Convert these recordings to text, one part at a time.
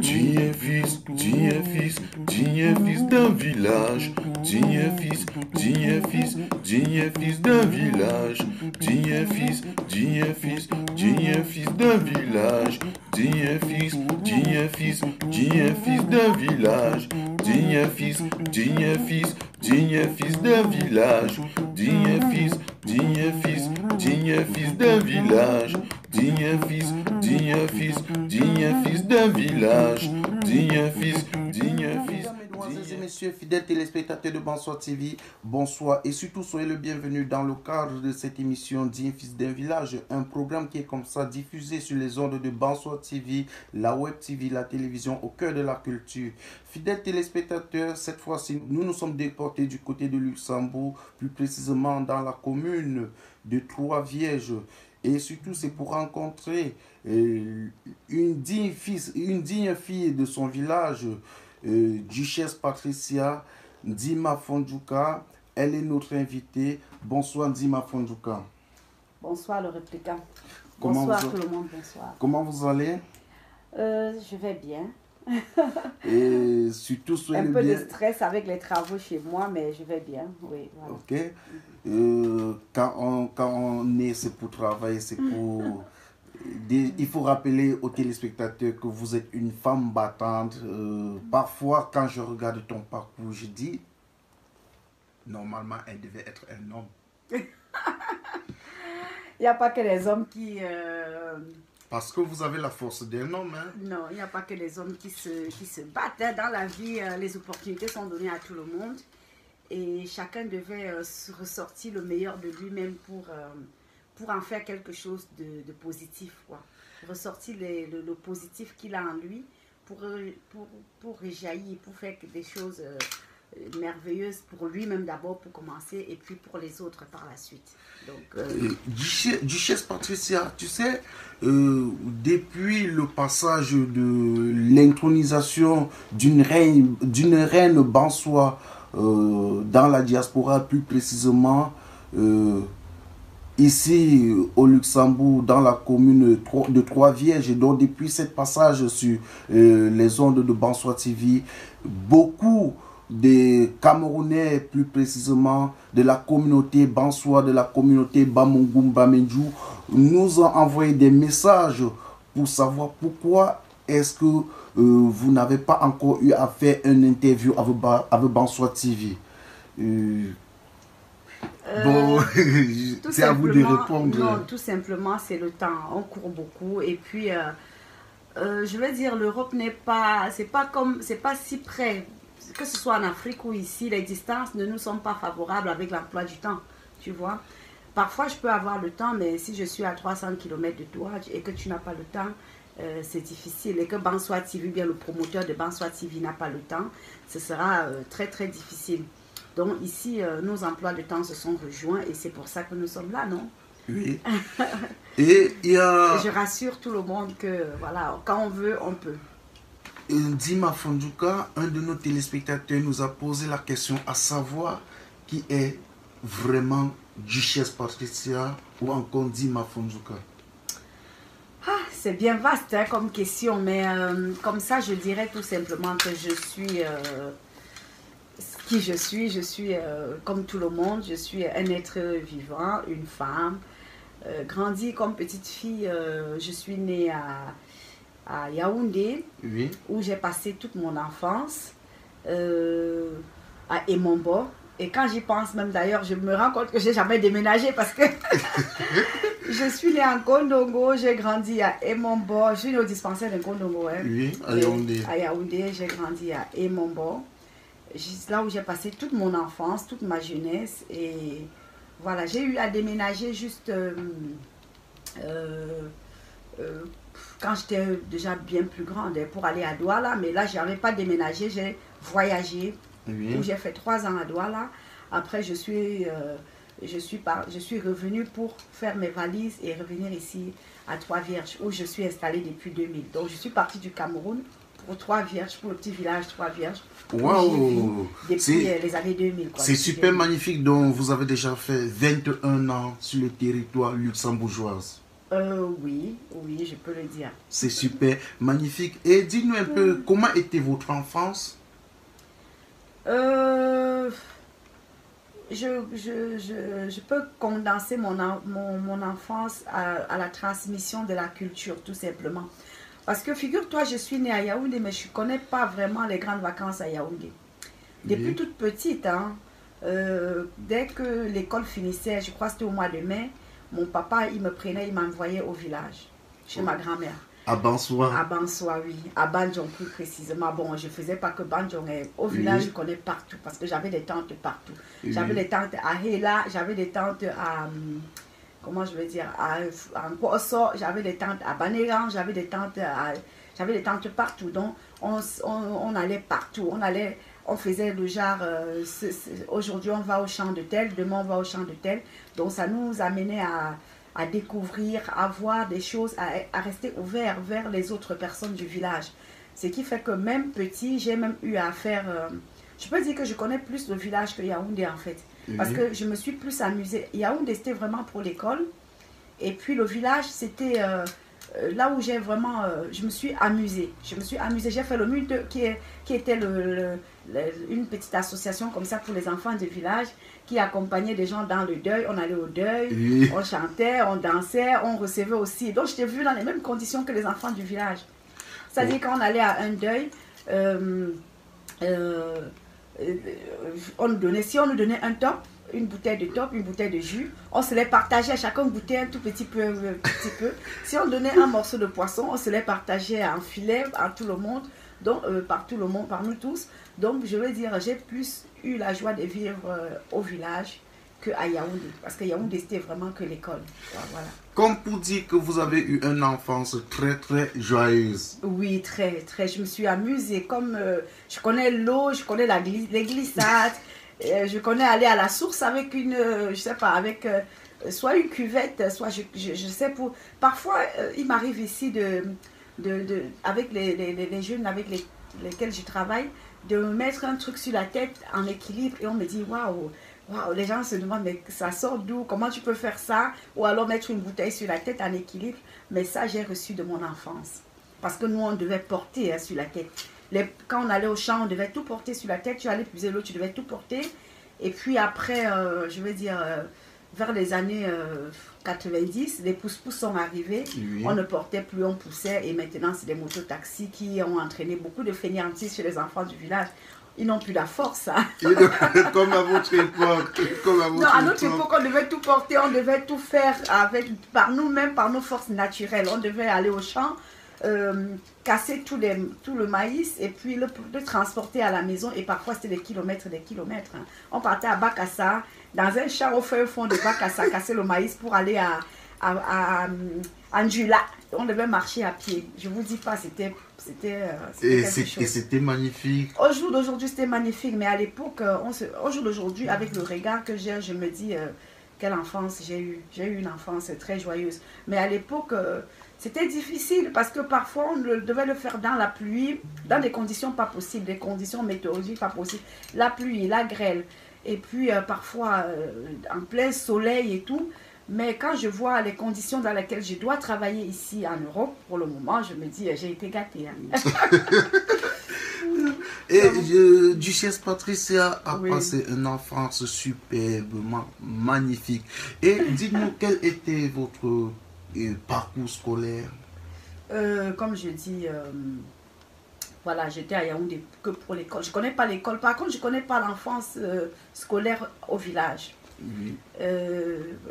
Fils d'un village. Fils d'un village. Fils d'un village. Fils d'un village. Fils d'un village. Fils d'un village. Fils d'un village. Mesdames, Mesdemoiselles et messieurs, fidèles téléspectateurs de Bonsoir TV, bonsoir et surtout soyez le bienvenu dans le cadre de cette émission Digne Fils d'un village, un programme qui est comme ça diffusé sur les ondes de Bonsoir TV, la web TV, la télévision au cœur de la culture. Fidèles téléspectateurs, cette fois-ci, nous nous sommes déportés du côté de Luxembourg, plus précisément dans la commune de Trois-Vierges. Et surtout, c'est pour rencontrer une digne fille de son village, Duchesse Patricia Ndima Fondjouka. Elle est notre invitée. Bonsoir Ndima Fondjouka. Bonsoir le répliquant. Comment Bonsoir tout le monde, bonsoir. Comment vous allez? Je vais bien. Et surtout, soyez Un peu bien. de stress avec les travaux chez moi, mais je vais bien. Oui, voilà. Ok. Quand on est, c'est pour travailler, c'est pour... Il faut rappeler aux téléspectateurs que vous êtes une femme battante. Parfois, quand je regarde ton parcours, je dis, normalement, elle devait être un homme. Il n'y a pas que les hommes qui... Parce que vous avez la force d'un homme. Hein? Non, il n'y a pas que les hommes qui se battent. Hein. Dans la vie, les opportunités sont données à tout le monde. Et chacun devait ressortir le meilleur de lui-même pour en faire quelque chose de positif, quoi. Ressortir le positif qu'il a en lui pour réjaillir, pour faire des choses merveilleuses pour lui-même d'abord, pour commencer, et puis pour les autres par la suite. Donc, Duchesse Patricia, tu sais, depuis le passage de l'intronisation d'une reine Bansois dans la diaspora, plus précisément ici au Luxembourg, dans la commune de Trois-Vierges, et donc depuis ce passage sur les ondes de Bonsoir TV, beaucoup de Camerounais, plus précisément de la communauté Bansois, de la communauté Bamungum Bamenju, nous ont envoyé des messages pour savoir pourquoi est-ce que vous n'avez pas encore eu à faire une interview avec Bonsoir TV. Bon, c'est à vous de répondre. Non, tout simplement, c'est le temps. On court beaucoup. Et puis, je vais dire, l'Europe n'est pas... C'est pas si près. Que ce soit en Afrique ou ici, les distances ne nous sont pas favorables avec l'emploi du temps. Tu vois? Parfois, je peux avoir le temps, mais si je suis à 300 km de toi et que tu n'as pas le temps, c'est difficile. Et que Bonsoir TV, bien le promoteur de Bonsoir TV n'a pas le temps, ce sera très, très difficile. Donc ici, nos emplois de temps se sont rejoints et c'est pour ça que nous sommes là, non? Oui. Et il y a... Je rassure tout le monde que, voilà, quand on veut, on peut. Ndima Fondjouka, un de nos téléspectateurs nous a posé la question à savoir qui est vraiment Duchesse Patricia ou encore Ndima Fondjouka. Ah, c'est bien vaste hein, comme question, mais comme ça, je dirais tout simplement que je suis... qui je suis comme tout le monde, je suis un être vivant, une femme, grandi comme petite fille, je suis née à Yaoundé, Oui. où j'ai passé toute mon enfance, à Emombo. Et quand j'y pense même d'ailleurs, je me rends compte que j'ai jamais déménagé parce que je suis née en Kondongo, j'ai grandi à Emombo, je suis née au dispensaire de Kondongo. Hein. Oui, à Yaoundé. À Yaoundé, j'ai grandi à Emombo. Là où j'ai passé toute mon enfance, toute ma jeunesse. Et voilà, j'ai eu à déménager juste quand j'étais déjà bien plus grande pour aller à Douala. Mais là, je n'avais pas déménagé, j'ai voyagé. Oui. J'ai fait 3 ans à Douala. Après, je suis revenue pour faire mes valises et revenir ici à Trois-Vierges, où je suis installée depuis 2000. Donc, je suis partie du Cameroun pour Trois-Vierges, pour le petit village Trois-Vierges. Waouh! Depuis les années 2000. C'est super magnifique. Donc, vous avez déjà fait 21 ans sur le territoire luxembourgeois. Oui, oui, je peux le dire. C'est super, magnifique. Et dis-nous un peu, comment était votre enfance? Euh, je peux condenser mon enfance à la transmission de la culture, tout simplement. Parce que figure-toi, je suis née à Yaoundé, mais je ne connais pas vraiment les grandes vacances à Yaoundé. Depuis Oui, toute petite, hein, dès que l'école finissait, je crois que c'était au mois de mai, mon papa, il me prenait, il m'envoyait au village, chez ma grand-mère. à Bansoir. À Bansoa, oui. À Banjong, plus précisément. Bon, je ne faisais pas que Banjong. Au village, Oui, je connais partout parce que j'avais des tantes partout. J'avais oui. des tantes à Hela, j'avais des tantes à... comment je vais dire, à Nkoso, j'avais des tantes à Banéran, j'avais des tantes partout. Donc, on allait partout. On faisait le genre, aujourd'hui on va au champ de tel, demain on va au champ de tel. Donc, ça nous amenait à découvrir, à voir des choses, à rester ouvert vers les autres personnes du village. Ce qui fait que même petit, j'ai même eu à faire... je peux dire que je connais plus le village que Yaoundé en fait. Parce Oui. que je me suis plus amusée. Yaoundé, c'était vraiment pour l'école. Et puis le village, c'était là où j'ai vraiment... je me suis amusée. J'ai fait le MUD qui était une petite association comme ça pour les enfants du village qui accompagnait des gens dans le deuil. On allait au deuil, Oui. on chantait, on dansait, on recevait aussi. Donc j'étais vue dans les mêmes conditions que les enfants du village. C'est-à-dire quand on allait à un deuil, euh, on nous donnait, si on nous donnait un top, une bouteille de top, une bouteille de jus, on se les partageait, à chacun goûtait un tout petit peu, petit peu. Si on donnait un morceau de poisson, on se les partageait en filet à tout le monde, donc par tout le monde, par nous tous. Donc je veux dire, j'ai plus eu la joie de vivre au village qu'à Yaoundé, parce que Yaoundé c'était vraiment que l'école. Voilà. Comme pour dire que vous avez eu une enfance très très joyeuse. Oui, très, très. Je me suis amusée. Comme je connais l'eau, je connais les glissades, je connais aller à la source avec une, je sais pas, avec soit une cuvette, soit je sais pour. Parfois, il m'arrive ici avec les jeunes avec lesquels je travaille, de me mettre un truc sur la tête en équilibre et on me dit waouh. Wow, les gens se demandent, mais ça sort d'où? Comment tu peux faire ça? Ou alors mettre une bouteille sur la tête en équilibre. Mais ça, j'ai reçu de mon enfance. Parce que nous, on devait porter sur la tête. Quand on allait au champ, on devait tout porter sur la tête. Tu allais puiser l'eau, tu devais tout porter. Et puis après, je veux dire, vers les années 90, les pousse-pousse sont arrivés. Oui. On ne portait plus, on poussait. Et maintenant, c'est des mototaxis qui ont entraîné beaucoup de fainéantistes chez les enfants du village. Ils n'ont plus la force. Hein. Comme à votre époque. Comme à votre Non, à notre époque, on devait tout porter, on devait tout faire par nous-mêmes, par nos forces naturelles. On devait aller au champ, casser tout le maïs et puis le transporter à la maison. Et parfois, c'était des kilomètres et des kilomètres. Hein. On partait à Bakassa, dans un champ au fond de Bakassa, casser le maïs pour aller à Njula. On devait marcher à pied. Je ne vous dis pas, c'était quelque chose. C'était magnifique. Au jour d'aujourd'hui, c'était magnifique, mais à l'époque, au jour d'aujourd'hui, avec le regard que j'ai, je me dis, quelle enfance j'ai eu. J'ai eu une enfance très joyeuse. Mais à l'époque, c'était difficile parce que parfois, on devait le faire dans la pluie, dans des conditions pas possibles, des conditions météorologiques pas possibles. La pluie, la grêle, et puis parfois en plein soleil et tout. Mais quand je vois les conditions dans lesquelles je dois travailler ici en Europe, pour le moment, je me dis, j'ai été gâtée. Hein. Et Duchesse Patricia a Oui. passé une enfance superbement magnifique. Et dites-nous, quel était votre parcours scolaire? Comme je dis, voilà, j'étais à Yaoundé que pour l'école. Je ne connais pas l'école. Par contre, je ne connais pas l'enfance scolaire au village. Oui.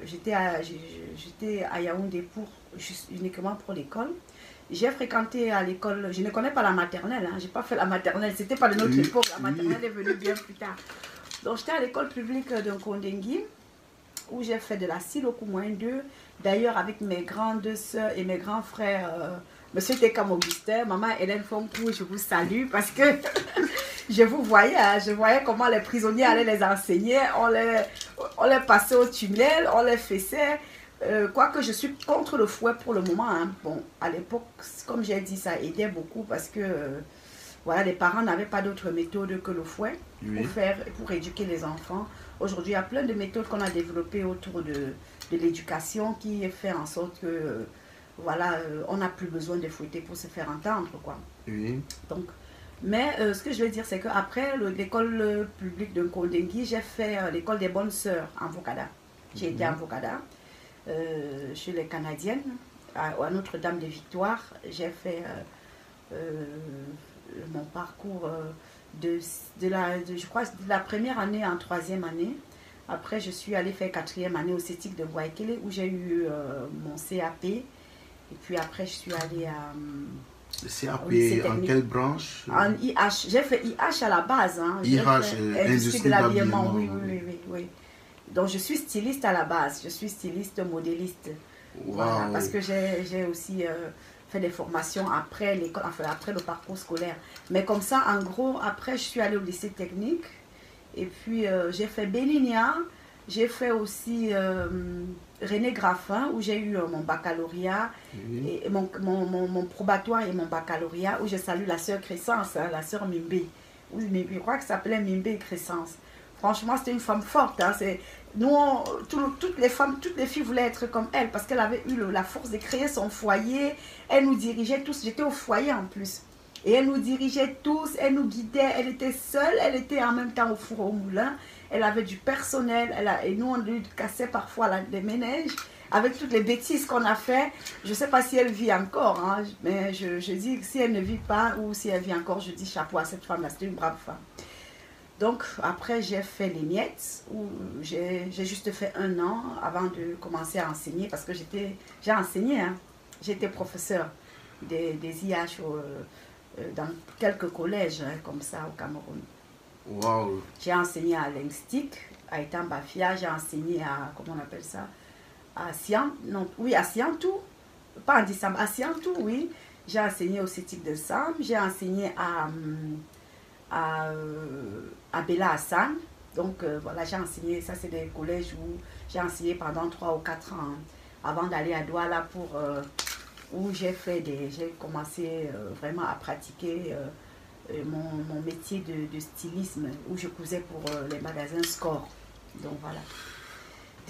J'étais à Yaoundé uniquement pour l'école. J'ai fréquenté à l'école, je ne connais pas la maternelle, hein, je n'ai pas fait la maternelle, c'était pas de notre époque, la maternelle est venue bien plus tard. Donc j'étais à l'école publique de Kondengui, où j'ai fait de la Siloku -2, d'ailleurs avec mes grandes soeurs et mes grands frères, Monsieur Tekam Augustin, maman Hélène Fonkou, je vous salue parce que je vous voyais, hein, je voyais comment les prisonniers allaient les enseigner, on les passait au tunnel, on les fessait. Quoique je suis contre le fouet pour le moment. Hein. Bon, à l'époque, comme j'ai dit, ça aidait beaucoup parce que voilà, les parents n'avaient pas d'autre méthode que le fouet pour éduquer les enfants. Aujourd'hui, il y a plein de méthodes qu'on a développées autour de l'éducation qui fait en sorte que, voilà, on n'a plus besoin de fouetter pour se faire entendre, quoi. Oui. Donc, mais ce que je veux dire, c'est qu'après l'école publique de Nkondengui, j'ai fait l'école des bonnes sœurs en Vocada. J'ai été en Vocada, chez les Canadiennes, à Notre-Dame de Victoire. J'ai fait mon parcours je crois, de la première année en troisième année. Après, je suis allée faire quatrième année au CETIC de Boakele, où j'ai eu mon CAP. Et puis après, je suis allée à... CAP, lycée en quelle branche? En IH. J'ai fait IH à la base. Hein. IH, industrie de l'habillement. Oui. Donc, je suis styliste à la base. Je suis styliste modéliste. Wow. Voilà, parce que j'ai aussi fait des formations après l'école, enfin après le parcours scolaire. Mais comme ça, en gros, après, je suis allée au lycée technique. Et puis, j'ai fait Béninia. J'ai fait aussi René Graffin, où j'ai eu mon baccalauréat, et mon probatoire et mon baccalauréat, où je salue la sœur Crescence, hein, la sœur Mimbe. Oui, je crois que ça s'appelait Mimbe Crescence. Franchement, c'était une femme forte. Hein, nous, toutes les filles voulaient être comme elle, parce qu'elle avait eu la force de créer son foyer. Elle nous dirigeait tous. J'étais au foyer en plus. Et elle nous dirigeait tous, elle nous guidait. Elle était seule, elle était en même temps au four au moulin. Elle avait du personnel, et nous on lui cassait parfois les ménages avec toutes les bêtises qu'on a fait. Je ne sais pas si elle vit encore, hein, mais je dis que si elle ne vit pas ou si elle vit encore, je dis chapeau à cette femme-là, c'était une brave femme. Donc après j'ai fait les miettes, où j'ai juste fait 1 an avant de commencer à enseigner, parce que j'ai enseigné, hein. J'étais professeur des IH dans quelques collèges, hein, comme ça au Cameroun. Wow. J'ai enseigné à Lengstik, à Itambafia, j'ai enseigné à, comment on appelle ça, à Siantou, pas en décembre, à Siantou, oui. J'ai enseigné au CETIC de Sam, j'ai enseigné à Bella Hassan. Donc voilà, j'ai enseigné, ça c'est des collèges où j'ai enseigné pendant 3 ou 4 ans, hein, avant d'aller à Douala où j'ai commencé vraiment à pratiquer mon métier de stylisme, où je cousais pour les magasins Score. Donc voilà.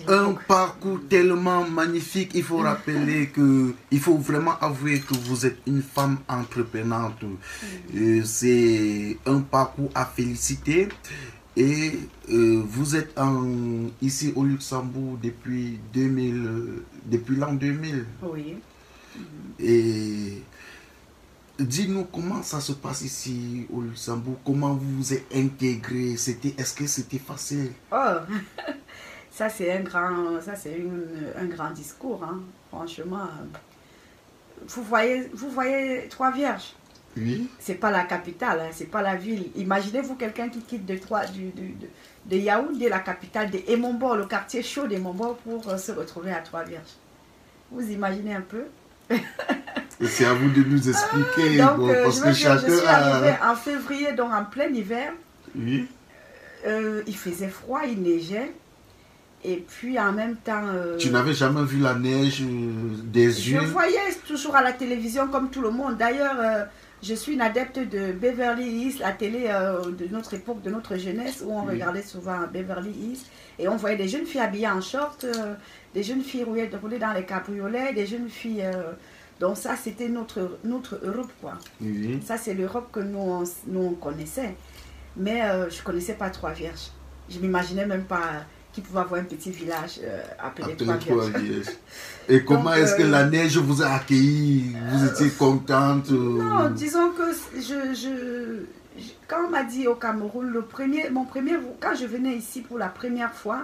Un parcours tellement magnifique. Il faut rappeler que, il faut vraiment avouer que vous êtes une femme entreprenante. C'est un parcours à féliciter. Et vous êtes ici au Luxembourg depuis l'an 2000. Oui. Et dis-nous comment ça se passe ici au Luxembourg, comment vous vous êtes intégré, est-ce que c'était facile? Oh, ça c'est un grand discours, hein. Franchement. Vous voyez Trois-Vierges? Oui. C'est pas la capitale, hein, c'est pas la ville. Imaginez-vous quelqu'un qui quitte de Yaoundé, la capitale, de Emombo, le quartier chaud d'Emombo, pour se retrouver à Trois-Vierges. Vous imaginez un peu? C'est à vous de nous expliquer. Donc, parce que chacun je suis arrivée en février, donc en plein hiver. Oui. Il faisait froid, il neigeait. Et puis en même temps... tu n'avais jamais vu la neige des yeux? Je voyais toujours à la télévision comme tout le monde. D'ailleurs, je suis une adepte de Beverly Hills, la télé de notre époque, de notre jeunesse, où on regardait souvent Beverly Hills. Et on voyait des jeunes filles habillées en short, des jeunes filles roulées dans les cabriolets, des jeunes filles... donc ça, c'était notre Europe, quoi. Oui. Ça, c'est l'Europe que nous, on connaissait. Mais je ne connaissais pas Trois-Vierges. Je ne m'imaginais même pas qui pouvait avoir un petit village appelé Trois-Vierges. Et comment est-ce que la neige vous a accueilli? Vous étiez contente? Non, disons que quand on m'a dit au Cameroun, quand je venais ici pour la première fois,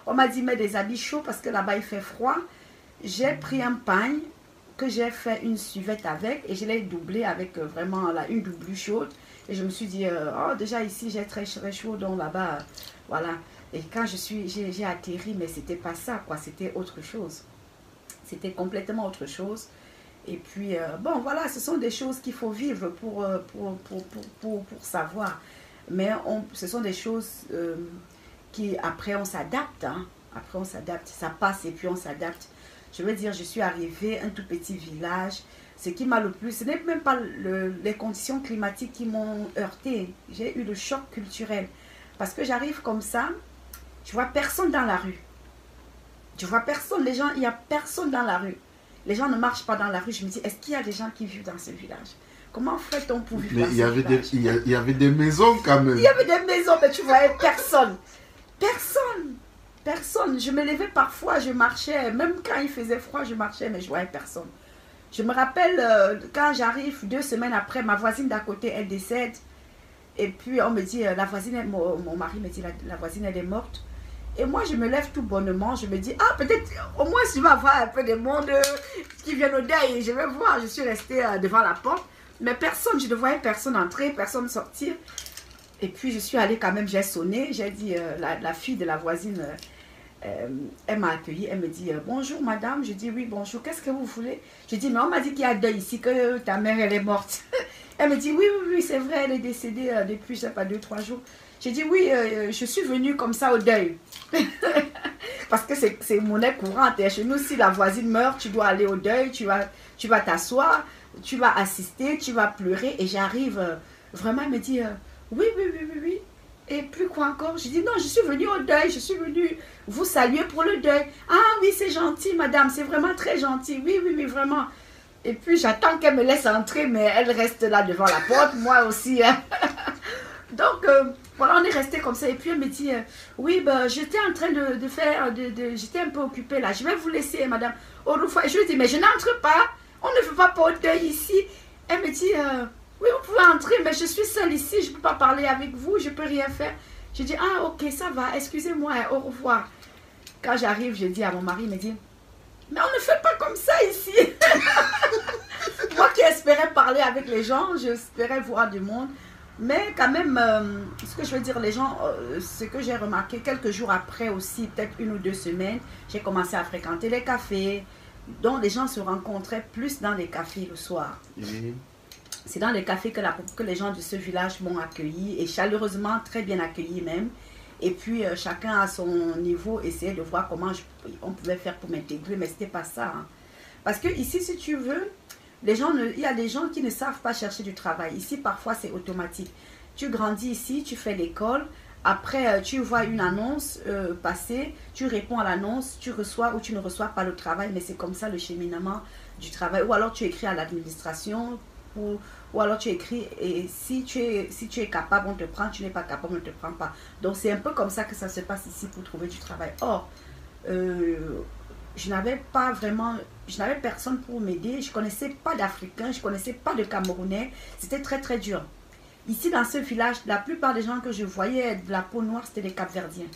on m'a dit mets des habits chauds parce que là-bas il fait froid. J'ai pris un pagne que j'ai fait une suvette avec et je l'ai doublé avec vraiment une doublure chaude. Et je me suis dit, oh déjà ici j'ai très chaud, donc là-bas, voilà. Et quand j'ai atterri, mais c'était pas ça, quoi, c'était autre chose. C'était complètement autre chose. Et puis, bon, voilà, ce sont des choses qu'il faut vivre pour savoir. Mais ce sont des choses qui, après, on s'adapte. Hein. Après, on s'adapte. Ça passe et puis on s'adapte. Je veux dire, je suis arrivée à un tout petit village. Ce qui m'a le plus, ce n'est même pas les conditions climatiques qui m'ont heurté. J'ai eu le choc culturel. Parce que j'arrive comme ça, je vois personne dans la rue. Je vois personne, les gens, il n'y a personne dans la rue. Les gens ne marchent pas dans la rue. Je me dis, est-ce qu'il y a des gens qui vivent dans ce village? Comment fait-on pour vivre dans ce village? Il y avait des maisons quand même. Il y avait des maisons, mais tu voyais personne. Personne. Personne. Je me levais parfois, je marchais. Même quand il faisait froid, je marchais, mais je voyais personne. Je me rappelle, quand j'arrive 2 semaines après, ma voisine d'à côté, elle décède. Et puis on me dit, la voisine, mon mari me dit, la voisine, elle est morte. Et moi, je me lève tout bonnement. Je me dis, ah, peut-être, au moins, je vais avoir un peu de monde qui vient au deuil. Je vais voir. Je suis restée devant la porte. Mais personne, je ne voyais personne entrer, personne sortir. Et puis, je suis allée quand même, j'ai sonné. J'ai dit, la fille de la voisine, elle m'a accueillie. Elle me dit, bonjour madame. Je dis, oui, bonjour. Qu'est-ce que vous voulez? Je dis, mais on m'a dit qu'il y a deuil ici, que ta mère, elle est morte. Elle me dit, oui, oui, oui, c'est vrai, elle est décédée depuis, je ne sais pas, 2-3 jours. J'ai dit, oui, je suis venue comme ça au deuil. Parce que c'est monnaie courante. Et chez nous, si la voisine meurt, tu dois aller au deuil, tu vas t'asseoir, tu vas assister, tu vas pleurer. Et j'arrive, vraiment, elle me dit, oui, oui, oui, oui, oui. Et puis quoi encore? Je dis, non, je suis venue au deuil, je suis venue vous saluer pour le deuil. Ah oui, c'est gentil, madame, c'est vraiment très gentil. Oui, oui, oui, vraiment. Et puis j'attends qu'elle me laisse entrer, mais elle reste là devant la porte, moi aussi. Hein. Donc, voilà, on est resté comme ça. Et puis elle me dit, oui, ben, j'étais en train de faire, j'étais un peu occupée là. Je vais vous laisser, madame. Et je lui dis, mais je n'entre pas. On ne fait pas au deuil ici. Elle me dit, oui, vous pouvez entrer, mais je suis seule ici. Je ne peux pas parler avec vous, je ne peux rien faire. Je dis, ah, ok, ça va, excusez-moi, au revoir. Quand j'arrive, je dis à mon mari, il me dit, mais on ne fait pas comme ça ici. Moi qui espérais parler avec les gens, j'espérais voir du monde. Mais quand même, ce que je veux dire, les gens, ce que j'ai remarqué, quelques jours après aussi, peut-être 1 ou 2 semaines, j'ai commencé à fréquenter les cafés, dont les gens se rencontraient plus dans les cafés le soir. C'est dans les cafés que les gens de ce village m'ont accueilli, et chaleureusement, très bien accueilli même. Et puis, chacun à son niveau essayait de voir comment on pouvait faire pour m'intégrer, mais ce n'était pas ça. Hein. Parce que ici, si tu veux, il y a des gens qui ne savent pas chercher du travail. Ici, parfois, c'est automatique. Tu grandis ici, tu fais l'école. Après, tu vois une annonce passer. Tu réponds à l'annonce. Tu reçois ou tu ne reçois pas le travail. Mais c'est comme ça le cheminement du travail. Ou alors, tu écris à l'administration. Ou alors, tu écris. Et si tu es capable, on te prend. Tu n'es pas capable, on ne te prend pas. Donc, c'est un peu comme ça que ça se passe ici pour trouver du travail. Or, je n'avais personne pour m'aider, je ne connaissais pas d'Africains, je ne connaissais pas de Camerounais, c'était très très dur. Ici dans ce village, la plupart des gens que je voyais de la peau noire, c'était des Cap-Verdiens.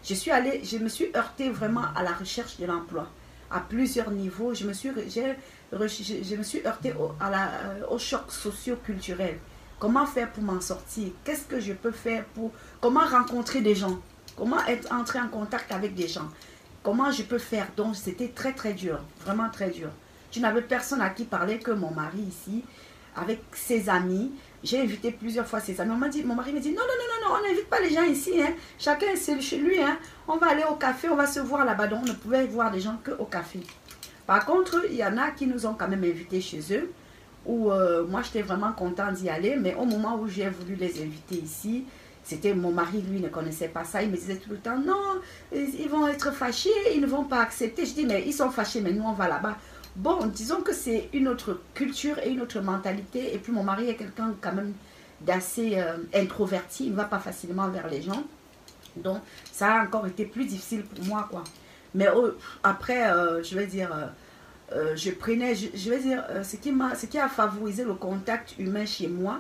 Je me suis heurtée vraiment à la recherche de l'emploi, à plusieurs niveaux, je me suis heurtée au choc socio-culturel. Comment faire pour m'en sortir? Qu'est-ce que je peux faire comment rencontrer des gens? Comment entrer en contact avec des gens? Comment je peux faire? Donc, c'était très, très dur. Vraiment très dur. Je n'avais personne à qui parler que mon mari ici, avec ses amis. J'ai invité plusieurs fois ses amis. Mon mari me dit, non, non, non, non, on n'invite pas les gens ici. Hein. Chacun est chez lui. Hein. On va aller au café, on va se voir là-bas. Donc, on ne pouvait voir des gens qu'au café. Par contre, il y en a qui nous ont quand même invités chez eux. Où moi, j'étais vraiment contente d'y aller. Mais au moment où j'ai voulu les inviter ici, c'était mon mari, lui, ne connaissait pas ça. Il me disait tout le temps, non, ils vont être fâchés, ils ne vont pas accepter. Je dis, mais ils sont fâchés, mais nous, on va là-bas. Bon, disons que c'est une autre culture et une autre mentalité. Et puis, mon mari est quelqu'un quand même d'assez introverti. Il ne va pas facilement vers les gens. Donc, ça a encore été plus difficile pour moi, quoi. Mais après, je vais dire, je prenais, je vais dire, ce qui a favorisé le contact humain chez moi,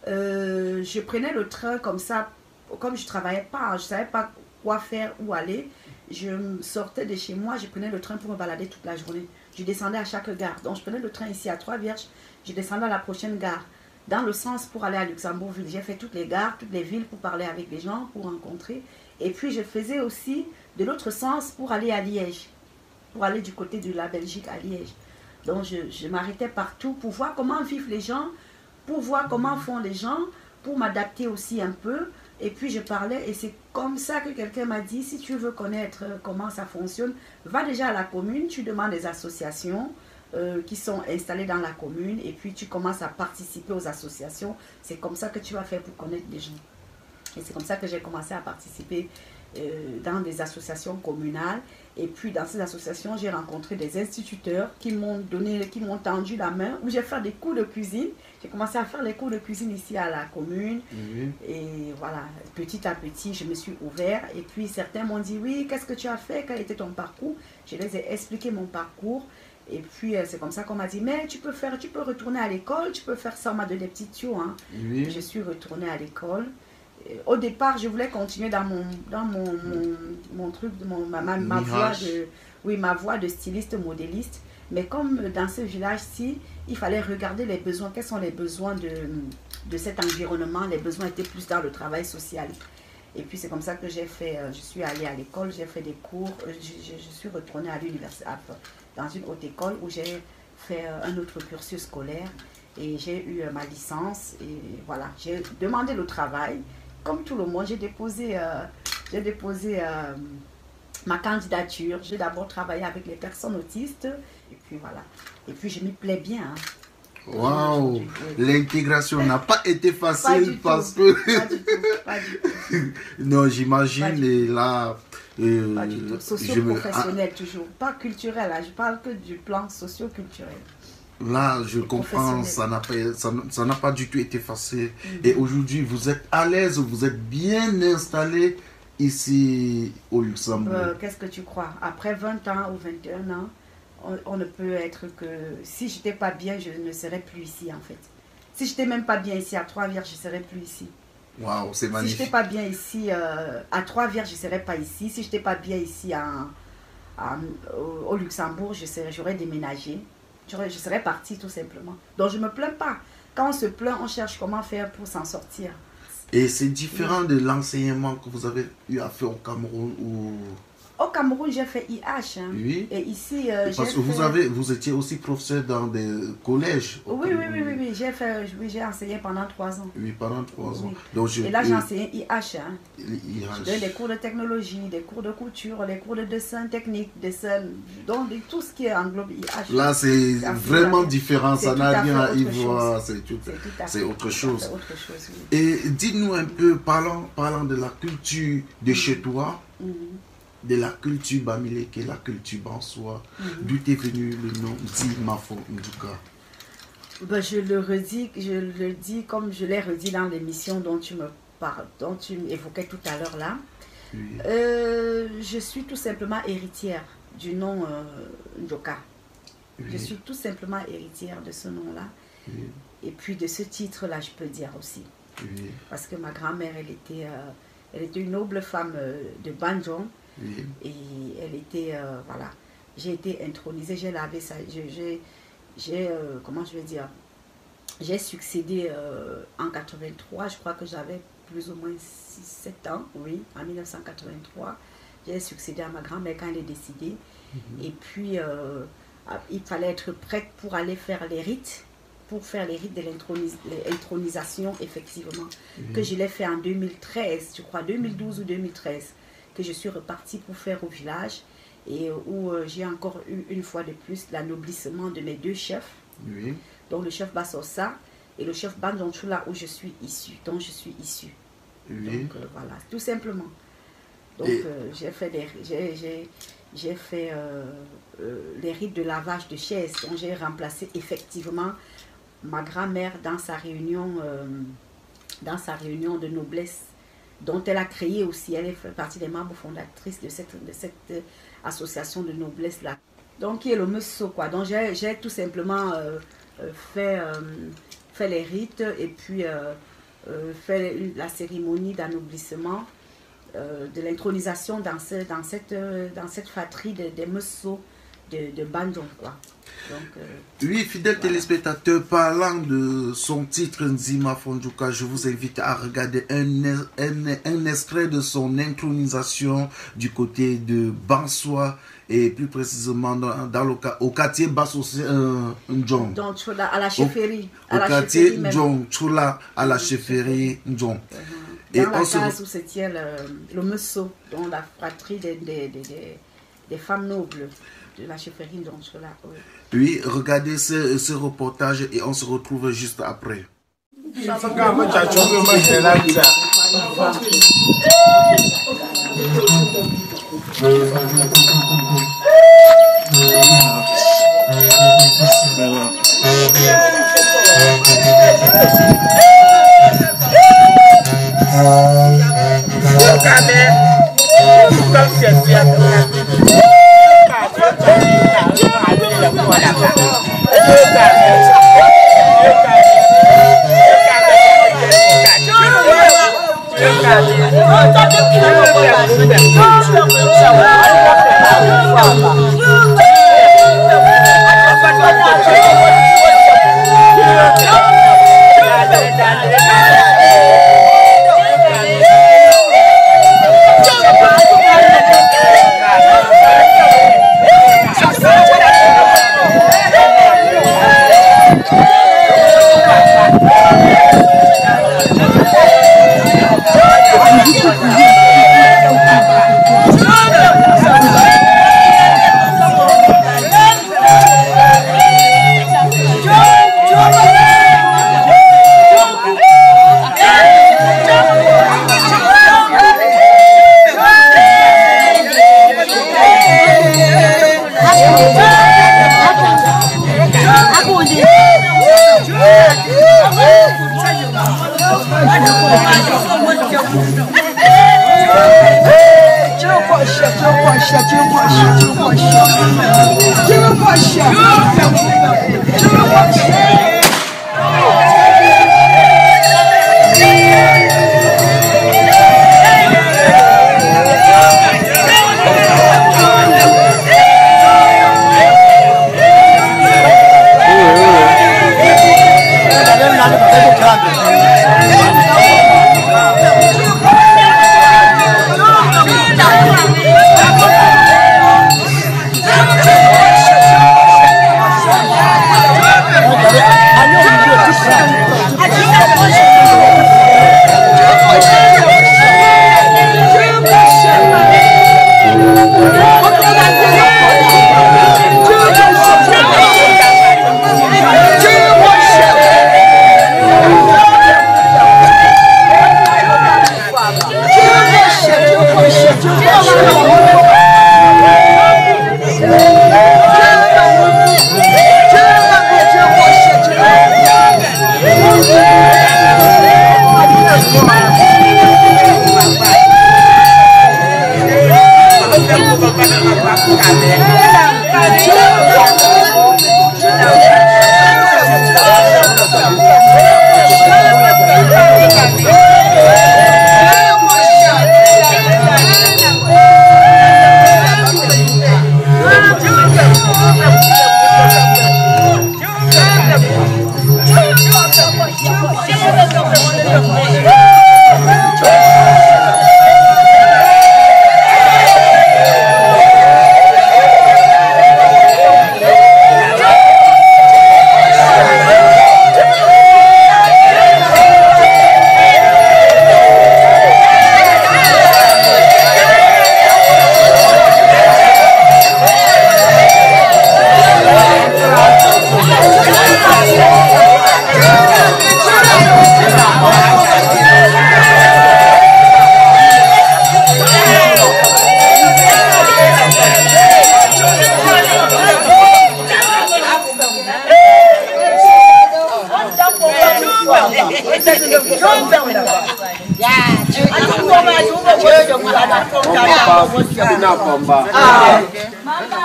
je prenais le train comme ça, comme je ne travaillais pas, je ne savais pas quoi faire, où aller. Je sortais de chez moi, je prenais le train pour me balader toute la journée. Je descendais à chaque gare. Donc je prenais le train ici à Trois-Vierges, je descendais à la prochaine gare. Dans le sens pour aller à Luxembourgville, j'ai fait toutes les gares, toutes les villes pour parler avec les gens, pour rencontrer. Et puis je faisais aussi de l'autre sens pour aller à Liège, pour aller du côté de la Belgique à Liège. Donc je m'arrêtais partout pour voir comment vivent les gens, pour voir comment font les gens, pour m'adapter aussi un peu. Et puis je parlais, et c'est comme ça que quelqu'un m'a dit, si tu veux connaître comment ça fonctionne, va déjà à la commune, tu demandes des associations qui sont installées dans la commune, et puis tu commences à participer aux associations. C'est comme ça que tu vas faire pour connaître les gens. Et c'est comme ça que j'ai commencé à participer dans des associations communales. Et puis dans ces associations, j'ai rencontré des instituteurs qui m'ont tendu la main, où j'ai fait des cours de cuisine. J'ai commencé à faire les cours de cuisine ici à la commune. Et voilà, petit à petit, je me suis ouvert. Et puis certains m'ont dit, oui, qu'est-ce que tu as fait? Quel était ton parcours? Je les ai expliqué mon parcours. Et puis c'est comme ça qu'on m'a dit, mais tu peux retourner à l'école, tu peux faire ça. On m'a donné des petits tuyaux. Hein. Je suis retournée à l'école. Au départ, je voulais continuer dans mon truc, ma voie de styliste modéliste. Mais comme dans ce village-ci, il fallait regarder les besoins. Quels sont les besoins de cet environnement? Les besoins étaient plus dans le travail social. Et puis c'est comme ça que j'ai fait, je suis allée à l'école, j'ai fait des cours. Je suis retournée à l'université, dans une haute école où j'ai fait un autre cursus scolaire. Et j'ai eu ma licence. Et voilà, j'ai demandé le travail. Comme tout le monde, j'ai déposé ma candidature. J'ai d'abord travaillé avec les personnes autistes. Et puis voilà. Et puis je m'y plais bien. Hein. Waouh! L'intégration n'a pas été facile parce que... Pas du tout. Non, j'imagine. Et là... pas du tout. Socio-professionnel toujours. Pas culturel. Là. Je parle que du plan socio-culturel. Là, je comprends, ça n'a pas du tout été facile. Et aujourd'hui, vous êtes à l'aise, vous êtes bien installé ici au Luxembourg. Qu'est-ce que tu crois? Après 20 ans ou 21 ans, on ne peut être que... Si je n'étais pas bien, je ne serais plus ici en fait. Si je n'étais même pas bien ici à Trois-Vierges, je ne serais plus ici. Waouh, c'est magnifique. Si je n'étais pas bien ici à Trois-Vierges, je ne serais pas ici. Si je n'étais pas bien ici au Luxembourg, j'aurais déménagé. Je serais partie tout simplement. Donc je ne me plains pas. Quand on se plaint, on cherche comment faire pour s'en sortir. Et c'est différent de l'enseignement que vous avez eu à faire au Cameroun ou... Au Cameroun, j'ai fait IH. Hein. Oui. Et ici, parce que vous étiez aussi professeur dans des collèges. Oui. J'ai enseigné pendant 3 ans. Oui, pendant 3 ans. Oui. Donc, et là, j'ai enseigné IH. Hein. IH. Je donne des cours de technologie, des cours de couture, des cours de dessin technique, donc tout ce qui englobe IH. Là, c'est vraiment différent. Ça n'a rien à y voir. C'est autre chose. Oui. Et dites-nous un peu, parlant de la culture de chez toi, de la culture Bamileke, qui est la culture Bansoa, d'où est venu le nom d'Imafo Ndouka? Ben, je le dis comme je l'ai redit dans l'émission dont tu évoquais tout à l'heure là. Oui. Je suis tout simplement héritière du nom Ndouka. Oui. Je suis tout simplement héritière de ce nom-là. Oui. Et puis de ce titre-là, je peux dire aussi. Oui. Parce que ma grand-mère, elle était une noble femme de Banjon. Oui. Et elle était, voilà, j'ai été intronisée, j'ai lavé ça, comment je vais dire, j'ai succédé en 83, je crois que j'avais plus ou moins 6-7 ans, oui, en 1983, j'ai succédé à ma grand-mère quand elle est décédée, et puis il fallait être prête pour aller faire les rites, de l'intronisation, effectivement, que je l'ai fait en 2013, je crois, 2012 ou 2013. Que je suis repartie pour faire au village et où j'ai encore eu une fois de plus l'anoblissement de mes 2 chefs, donc le chef Bassosa et le chef Bandonchula dont je suis issue. Donc voilà, tout simplement. Donc j'ai fait les rites de lavage de chaises. Donc j'ai remplacé effectivement ma grand-mère dans sa réunion de noblesse, dont elle a créé aussi, elle fait partie des membres fondatrices de cette association de noblesse-là. Donc, qui est le Messo, quoi. Donc, j'ai tout simplement fait les rites et puis fait la cérémonie d'anoblissement, de l'intronisation dans cette fratrie des Messo de Bandjon, quoi. Donc, oui, fidèles téléspectateurs, parlant de son titre Nzimafo Ndouka, je vous invite à regarder un extrait de son intronisation du côté de Bansoa et plus précisément au quartier Bassosa Ndjong. Donc, à la chefferie. Au quartier Ndjong, à la chefferie Ndjong. Dans la case où se tient le Messo, dont la fratrie des femmes nobles de la chefferie Ndjong. Oui, regardez ce reportage et on se retrouve juste après.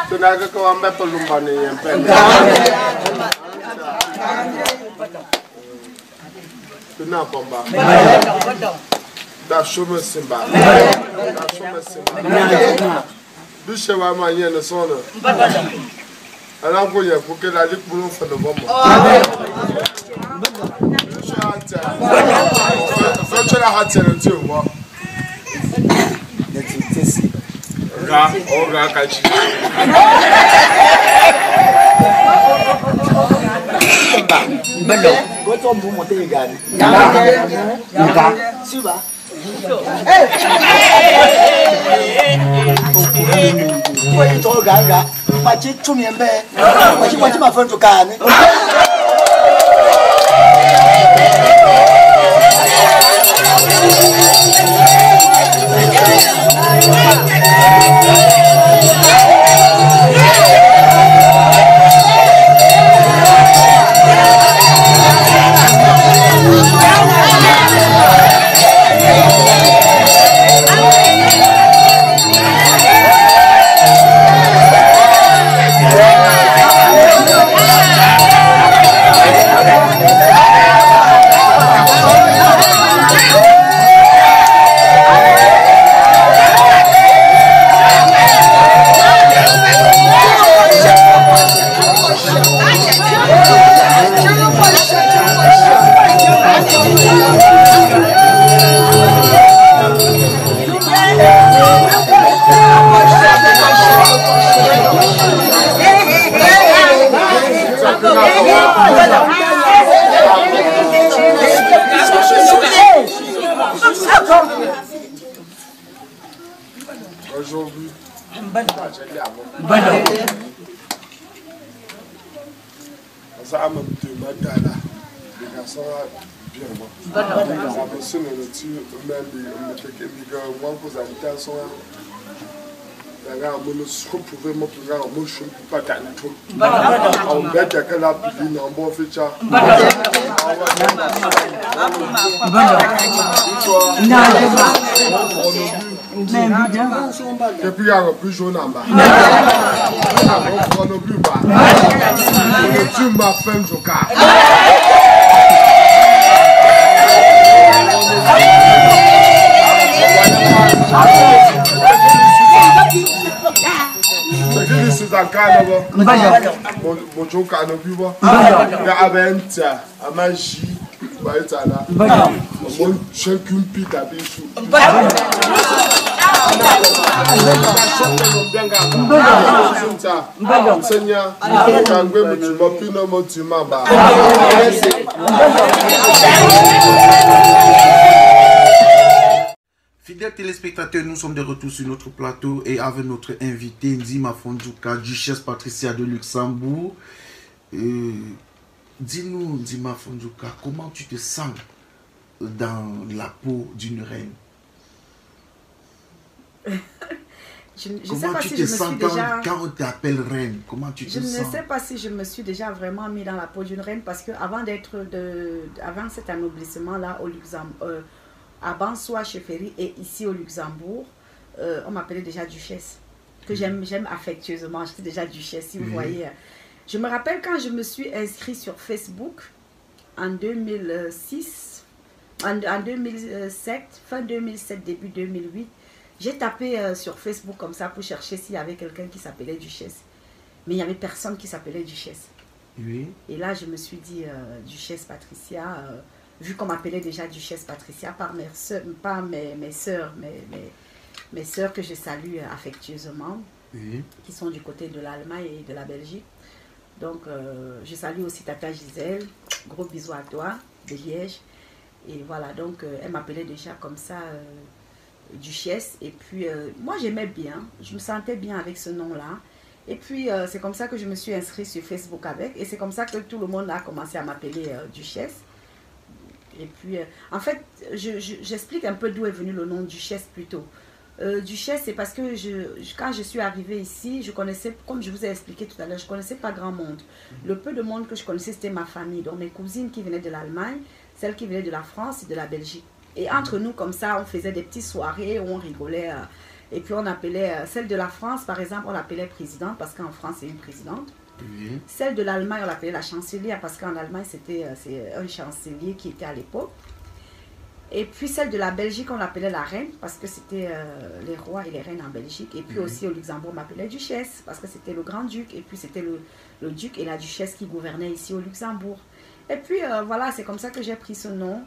Tunaga ko ambe pelumban ni empen. Tuna pomba. Da shome simba. Da shome simba. Du shewa ma yen sono. Ala ko ye ko ke la lik bulon fa no bomba. So chela hatsela ntiu mo. Oga kachi. Bendo. Goto mbu mote gani. Suba. Kwa to gaga. Machi chumiembe. Machi mafunzo kani. Ça m'a dit, madame, les garçons, bien, moi. Ça me sonne le dessus, même les gars, moi, vous avez un son. Nga mo so prouver mo nga mo so pa ta nto on bet que la pili en bon feature et puis il y a plus jaune en bas on plus bas tu m'as fait un joker c'est un carnaval. Mon jour carnaval. Il y a un tia, un magie, mon chacun pite à bichou. Seigneur, fidèles téléspectateurs, nous sommes de retour sur notre plateau et avec notre invité Nzima Fondjouka, duchesse Patricia de Luxembourg. Dis-nous, Nzima Fondjouka, comment tu te sens dans la peau d'une reine? Comment tu te sens quand on t'appelle reine? Comment tu te sens? Je ne sais pas si je me suis déjà vraiment mis dans la peau d'une reine parce que avant cet anoblissement-là au Luxembourg, à Bansoa, Chefferie et ici au Luxembourg, on m'appelait déjà duchesse, que j'aime affectueusement. J'étais déjà duchesse, si vous voyez. Je me rappelle quand je me suis inscrite sur Facebook en 2006, en 2007, fin 2007, début 2008, j'ai tapé sur Facebook comme ça pour chercher s'il y avait quelqu'un qui s'appelait duchesse. Mais il n'y avait personne qui s'appelait duchesse. Oui. Et là, je me suis dit, duchesse Patricia... vu qu'on m'appelait déjà duchesse Patricia par mes soeurs, pas mes soeurs, mes soeurs que je salue affectueusement, qui sont du côté de l'Allemagne et de la Belgique. Donc, je salue aussi Tata Gisèle, gros bisous à toi, de Liège. Et voilà, donc, elle m'appelait déjà comme ça, duchesse. Et puis, moi, j'aimais bien, je me sentais bien avec ce nom-là. Et puis, c'est comme ça que je me suis inscrite sur Facebook avec. Et c'est comme ça que tout le monde a commencé à m'appeler duchesse. Et puis, en fait, j'explique un peu d'où est venu le nom duchesse plutôt. Duchesse, c'est parce que quand je suis arrivée ici, je connaissais, comme je vous ai expliqué tout à l'heure, je ne connaissais pas grand monde. Le peu de monde que je connaissais, c'était ma famille. Donc, mes cousines qui venaient de l'Allemagne, celles qui venaient de la France et de la Belgique. Et entre nous, comme ça, on faisait des petites soirées où on rigolait. Et puis, on appelait, celle de la France, par exemple, on l'appelait présidente, parce qu'en France, c'est une présidente. Oui. Celle de l'Allemagne, on l'appelait la chancelière parce qu'en Allemagne, c'est un chancelier qui était à l'époque. Et puis celle de la Belgique, on l'appelait la reine parce que c'était les rois et les reines en Belgique. Et puis aussi au Luxembourg, on m'appelait duchesse parce que c'était le grand-duc. Et puis c'était le duc et la duchesse qui gouvernaient ici au Luxembourg. Et puis voilà, c'est comme ça que j'ai pris ce nom.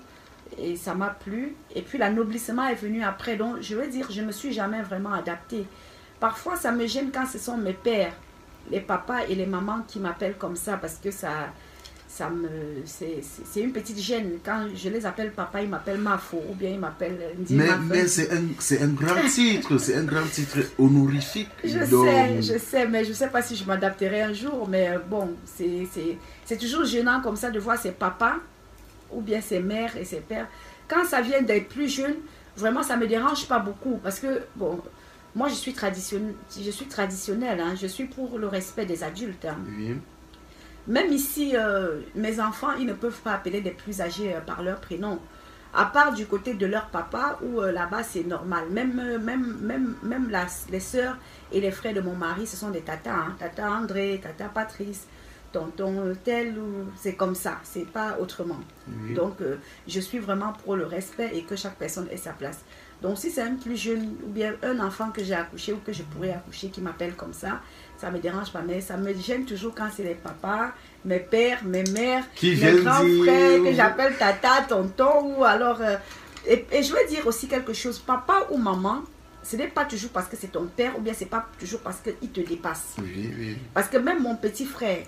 Et ça m'a plu. Et puis l'anoblissement est venu après. Donc je veux dire, je ne me suis jamais vraiment adaptée. Parfois, ça me gêne quand ce sont mes pères, les papas et les mamans qui m'appellent comme ça parce que c'est une petite gêne. Quand je les appelle papa, ils m'appellent Mafo ou bien ils m'appellent Ndima. Mais c'est un grand titre, c'est un grand titre honorifique. Je sais, mais je ne sais pas si je m'adapterai un jour. Mais bon, c'est toujours gênant comme ça de voir ses papas ou bien ses mères et ses pères. Quand ça vient d'être plus jeune, vraiment ça ne me dérange pas beaucoup parce que, bon... Moi, je suis traditionnelle, hein. Je suis pour le respect des adultes. Hein. Oui. Même ici, mes enfants, ils ne peuvent pas appeler des plus âgés par leur prénom. À part du côté de leur papa, où là-bas, c'est normal. Même les sœurs et les frères de mon mari, ce sont des tatas. Hein. Tata André, tata Patrice, tonton tel, c'est comme ça. C'est pas autrement. Oui. Donc, je suis vraiment pour le respect et que chaque personne ait sa place. Donc, si c'est un plus jeune ou bien un enfant que j'ai accouché ou que je pourrais accoucher qui m'appelle comme ça, ça ne me dérange pas. Mais ça me gêne toujours quand c'est les papas, mes pères, mes mères, mes grands frères que j'appelle tata, tonton ou alors... et je veux dire aussi quelque chose. Papa ou maman, ce n'est pas toujours parce que c'est ton père ou bien ce n'est pas toujours parce qu'il te dépasse. Oui, oui. Parce que même mon petit frère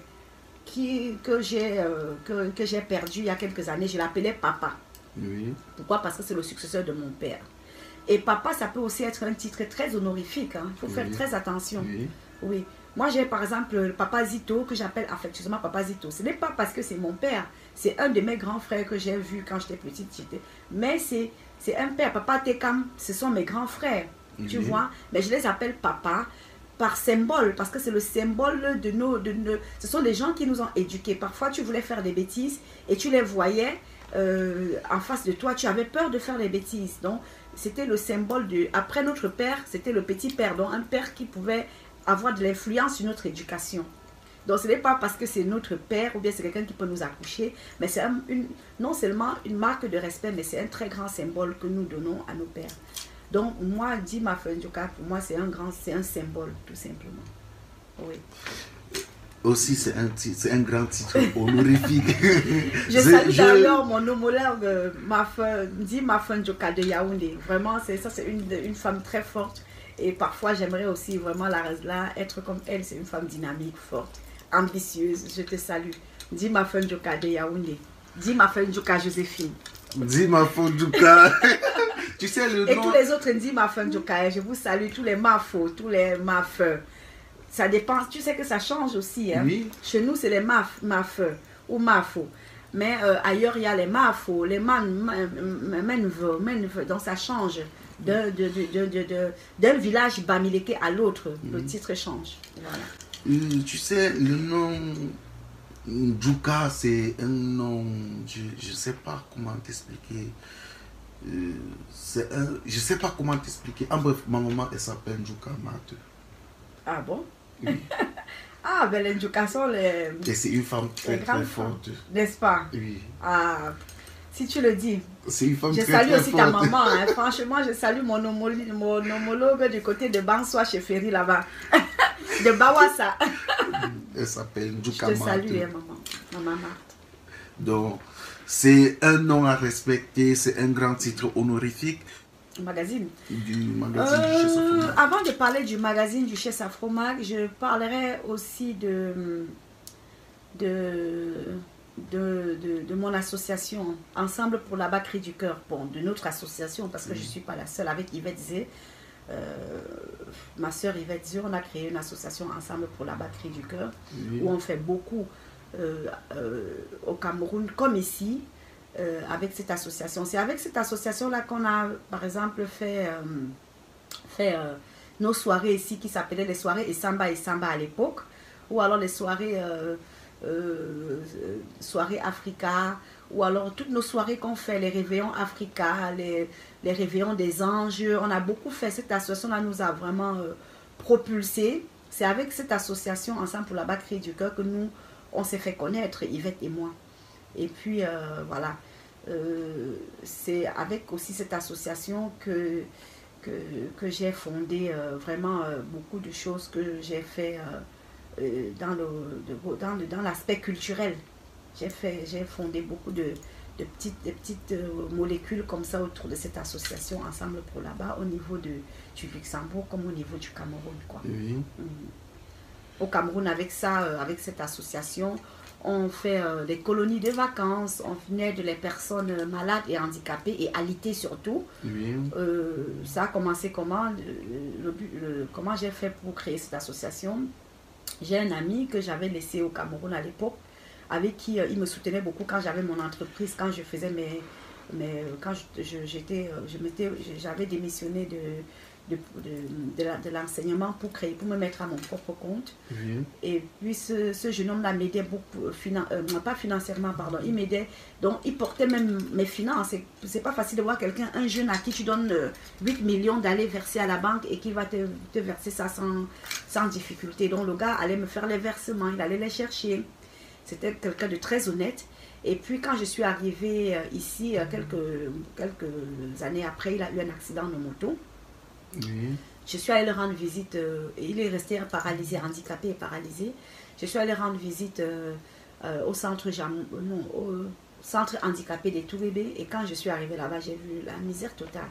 que j'ai perdu il y a quelques années, je l'appelais papa. Oui. Pourquoi? Parce que c'est le successeur de mon père. Et papa, ça peut aussi être un titre très honorifique. Il faut faire très attention. Oui. Moi, j'ai par exemple le papa Zito, que j'appelle affectueusement papa Zito. Ce n'est pas parce que c'est mon père. C'est un de mes grands frères que j'ai vu quand j'étais petite. Mais c'est un père. Papa Tekam, ce sont mes grands frères. Tu vois. Mais je les appelle papa par symbole. Parce que c'est le symbole de nos... Ce sont des gens qui nous ont éduqués. Parfois, tu voulais faire des bêtises et tu les voyais en face de toi. Tu avais peur de faire des bêtises. Donc, c'était le symbole de... Après notre père, c'était le petit père. Donc, un père qui pouvait avoir de l'influence sur notre éducation. Donc ce n'est pas parce que c'est notre père ou bien c'est quelqu'un qui peut nous accoucher, mais c'est non seulement une marque de respect, mais c'est un très grand symbole que nous donnons à nos pères. Donc moi, Dima Fendjoka, pour moi c'est un symbole tout simplement. Oui. Aussi c'est un grand titre honorifique. Je salue d'ailleurs mon homologue Dima Fendjoka de Yaoundé. Vraiment c'est une femme très forte. Et parfois, j'aimerais aussi vraiment la être comme elle. C'est une femme dynamique, forte, ambitieuse. Je te salue. Dima Fendjoka de Yaoundé. Dima Fendjoka Joséphine. Dima Fendjoka. Tu sais le nom. Et tous les autres Dima Fendjoka. Je vous salue, tous les mafos, tous les mafeux. Ça dépend. Tu sais que ça change aussi. Hein? Oui. Chez nous, c'est les mafeux ou mafos. Mais ailleurs, il y a les mafos, les menveux. Donc ça change. D'un village bamileke à l'autre, le titre change. Voilà. Tu sais, le nom Djouka, c'est un nom, je ne sais pas comment t'expliquer. Je sais pas comment t'expliquer. En bref, ma maman, elle s'appelle Djouka Mate. Ah bon? Oui. Ah, ben les Djouka sont les... Et c'est une femme très forte. N'est-ce pas? Oui. Ah, si tu le dis. C'est une femme je très, salue très aussi forte. ta maman. Hein. Franchement, je salue mon homologue du côté de Bansoa chez Ferry là-bas. De Bawassa. Elle s'appelle Djouka Je te Mate. salue, hein, maman. Ma maman. Donc, c'est un nom à respecter, c'est un grand titre honorifique. Magazine. Du magazine du Chef Afromag. Avant de parler du magazine du Chef Afromag, je parlerai aussi de mon association Ensemble pour la Bacri du Cœur. Bon, de notre association, parce que je ne suis pas la seule. Avec Yvette Zé, ma soeur Yvette Zé, on a créé une association Ensemble pour la Bacri du Cœur, où on fait beaucoup au Cameroun, comme ici. Avec cette association. C'est avec cette association-là qu'on a, par exemple, fait nos soirées ici qui s'appelaient les soirées Samba à l'époque, ou alors les soirées Africa, ou alors toutes nos soirées qu'on fait, les réveillons Africa, les réveillons des anges. On a beaucoup fait. Cette association-là nous a vraiment propulsés. C'est avec cette association Ensemble pour la Bacri du Cœur que nous, on s'est fait connaître, Yvette et moi. Et puis, voilà, c'est avec aussi cette association que j'ai fondé vraiment beaucoup de choses que j'ai fait dans l'aspect culturel. J'ai fondé beaucoup de petites molécules comme ça autour de cette association Ensemble pour là-bas, au niveau du Luxembourg comme au niveau du Cameroun, quoi. Oui. Au Cameroun, avec ça, avec cette association, on fait des colonies de vacances, on aide les personnes malades et handicapées et alitées surtout. Oui. Ça a commencé comment j'ai fait pour créer cette association. J'ai un ami que j'avais laissé au Cameroun à l'époque, avec qui il me soutenait beaucoup quand j'avais mon entreprise, quand je faisais quand j'avais démissionné de l'enseignement pour me mettre à mon propre compte. Oui. Et puis ce jeune homme-là m'aidait beaucoup, pas financièrement, pardon, il m'aidait, donc il portait même mes finances. C'est pas facile de voir quelqu'un, un jeune à qui tu donnes 8 millions d'aller verser à la banque et qui va te verser ça sans difficulté. Donc le gars allait me faire les versements, il allait les chercher. C'était quelqu'un de très honnête. Et puis quand je suis arrivée ici, quelques années après, il a eu un accident de moto. Oui. Je suis allée rendre visite, il est resté paralysé, handicapé et paralysé. Je suis allée rendre visite au centre handicapé des Toubébé, et quand je suis arrivée là-bas, j'ai vu la misère totale.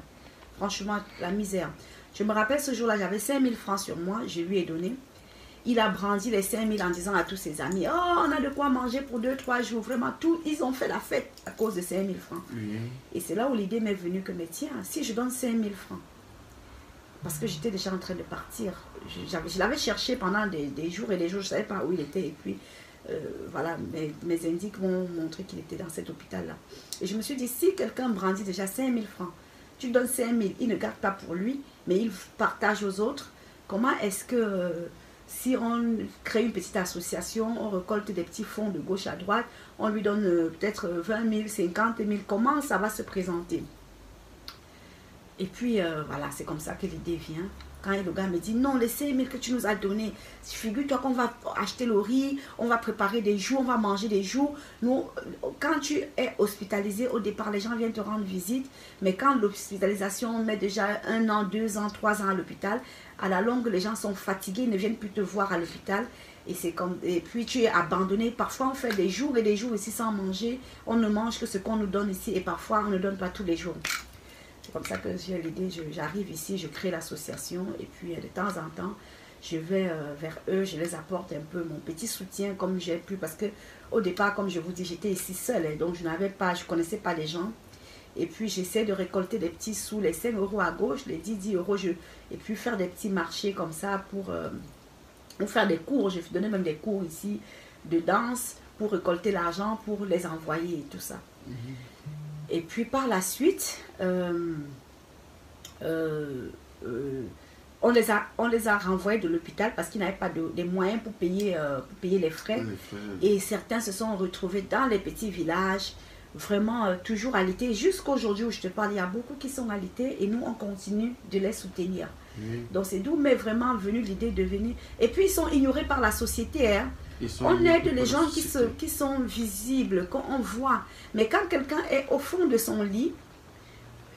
Franchement, la misère. Je me rappelle ce jour-là, j'avais 5 000 francs sur moi, je lui ai donné. il a brandi les 5 000 en disant à tous ses amis, oh, on a de quoi manger pour 2-3 jours. Vraiment, ils ont fait la fête à cause de 5 000 francs. Et c'est là où l'idée m'est venue que, mais tiens, si je donne 5 000 francs, parce que j'étais déjà en train de partir. Je l'avais cherché pendant des jours et des jours, je ne savais pas où il était. Et puis, voilà, mes indices m'ont montré qu'il était dans cet hôpital-là. Et je me suis dit, si quelqu'un brandit déjà 5 000 francs, tu donnes 5 000, il ne garde pas pour lui, mais il partage aux autres. Comment est-ce que, si on crée une petite association, on récolte des petits fonds de gauche à droite, on lui donne peut-être 20 000, 50 000, comment ça va se présenter? Et puis, voilà, c'est comme ça que l'idée vient. Quand le gars me dit, non, les 5 000 que tu nous as donnés, figure-toi qu'on va acheter le riz, on va préparer des jours, on va manger des jours. Nous, quand tu es hospitalisé, au départ, les gens viennent te rendre visite. Mais quand l'hospitalisation met déjà 1 an, 2 ans, 3 ans à l'hôpital, à la longue, les gens sont fatigués, ils ne viennent plus te voir à l'hôpital. Et puis tu es abandonné. Parfois, on fait des jours et des jours ici sans manger. On ne mange que ce qu'on nous donne ici et parfois, on ne donne pas tous les jours. C'est comme ça que j'ai l'idée, j'arrive ici, je crée l'association et puis de temps en temps, je vais vers eux, je les apporte un peu mon petit soutien comme j'ai pu parce que au départ, comme je vous dis, j'étais ici seule, hein, donc je ne connaissais pas les gens. Et puis j'essaie de récolter des petits sous, les 5 € à gauche, les 10 €, et puis faire des petits marchés comme ça pour faire des cours. Je donnais même des cours ici de danse pour récolter l'argent, pour les envoyer et tout ça. Et puis par la suite, on les a renvoyés de l'hôpital parce qu'ils n'avaient pas des moyens pour payer les frais. Et certains se sont retrouvés dans les petits villages, vraiment toujours alités. Jusqu'aujourd'hui où je te parle, il y a beaucoup qui sont alités et nous, on continue de les soutenir. Donc c'est d'où m'est vraiment venue l'idée de venir. Et puis ils sont ignorés par la société, hein. On aide les gens qui sont visibles, qu'on voit. Mais quand quelqu'un est au fond de son lit,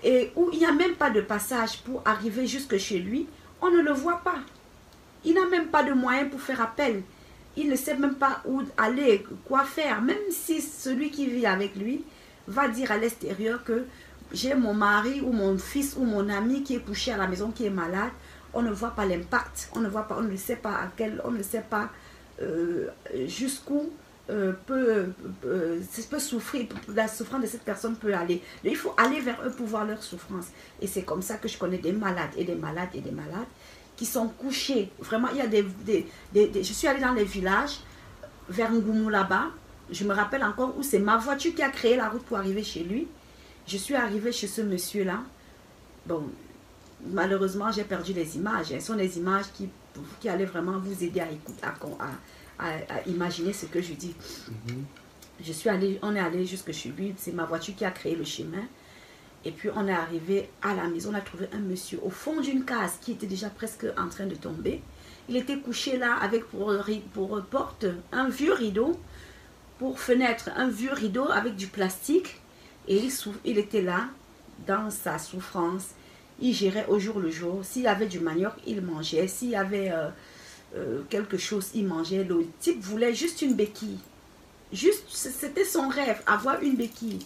et où il n'y a même pas de passage pour arriver jusque chez lui, on ne le voit pas. Il n'a même pas de moyens pour faire appel. Il ne sait même pas où aller, quoi faire. Même si celui qui vit avec lui va dire à l'extérieur que j'ai mon mari ou mon fils ou mon ami qui est couché à la maison, qui est malade, on ne voit pas l'impact. On ne voit pas, on ne sait pas on ne sait pas jusqu'où peut souffrir, la souffrance de cette personne peut aller. Il faut aller vers eux pour voir leur souffrance. Et c'est comme ça que je connais des malades et des malades et des malades qui sont couchés. Vraiment, il y a je suis allée dans les villages, vers Ngoumou là-bas. Je me rappelle encore où c'est ma voiture qui a créé la route pour arriver chez lui. Je suis arrivée chez ce monsieur-là. Bon, malheureusement, j'ai perdu les images. Ce sont des images qui allaient vraiment vous aider à imaginer ce que je dis. On est allé jusque chez lui. C'est ma voiture qui a créé le chemin. Et puis, on est arrivé à la maison. On a trouvé un monsieur au fond d'une case qui était déjà presque en train de tomber. Il était couché là avec pour porte un vieux rideau, pour fenêtre un vieux rideau avec du plastique. Et il était là dans sa souffrance. Il gérait au jour le jour. S'il y avait du manioc, il mangeait. S'il y avait quelque chose, il mangeait. Le type voulait juste une béquille. Juste, c'était son rêve, avoir une béquille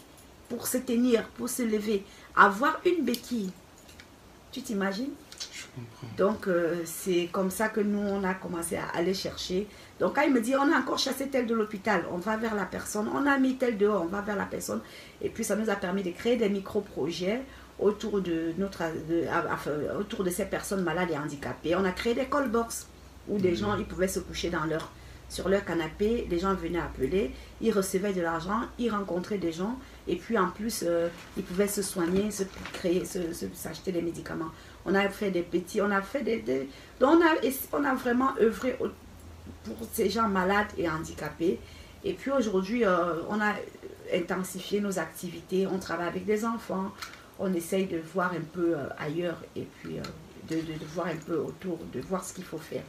pour se tenir, pour se lever. Avoir une béquille. Tu t'imagines? Je comprends. Donc, c'est comme ça que nous, on a commencé à aller chercher. Donc, quand il me dit, on a encore chassé tel de l'hôpital, on va vers la personne. On a mis tel dehors, on va vers la personne. Et puis, ça nous a permis de créer des micro-projets autour de ces personnes malades et handicapées. On a créé des call box où des gens, ils pouvaient se coucher sur leur canapé. Les gens venaient appeler, ils recevaient de l'argent, ils rencontraient des gens. Et puis, en plus, ils pouvaient se soigner, s'acheter des médicaments. On a fait des petits, on a fait donc on a vraiment œuvré pour ces gens malades et handicapés. Et puis aujourd'hui, on a intensifié nos activités. On travaille avec des enfants. On essaye de voir un peu ailleurs et puis de voir un peu autour, de voir ce qu'il faut faire.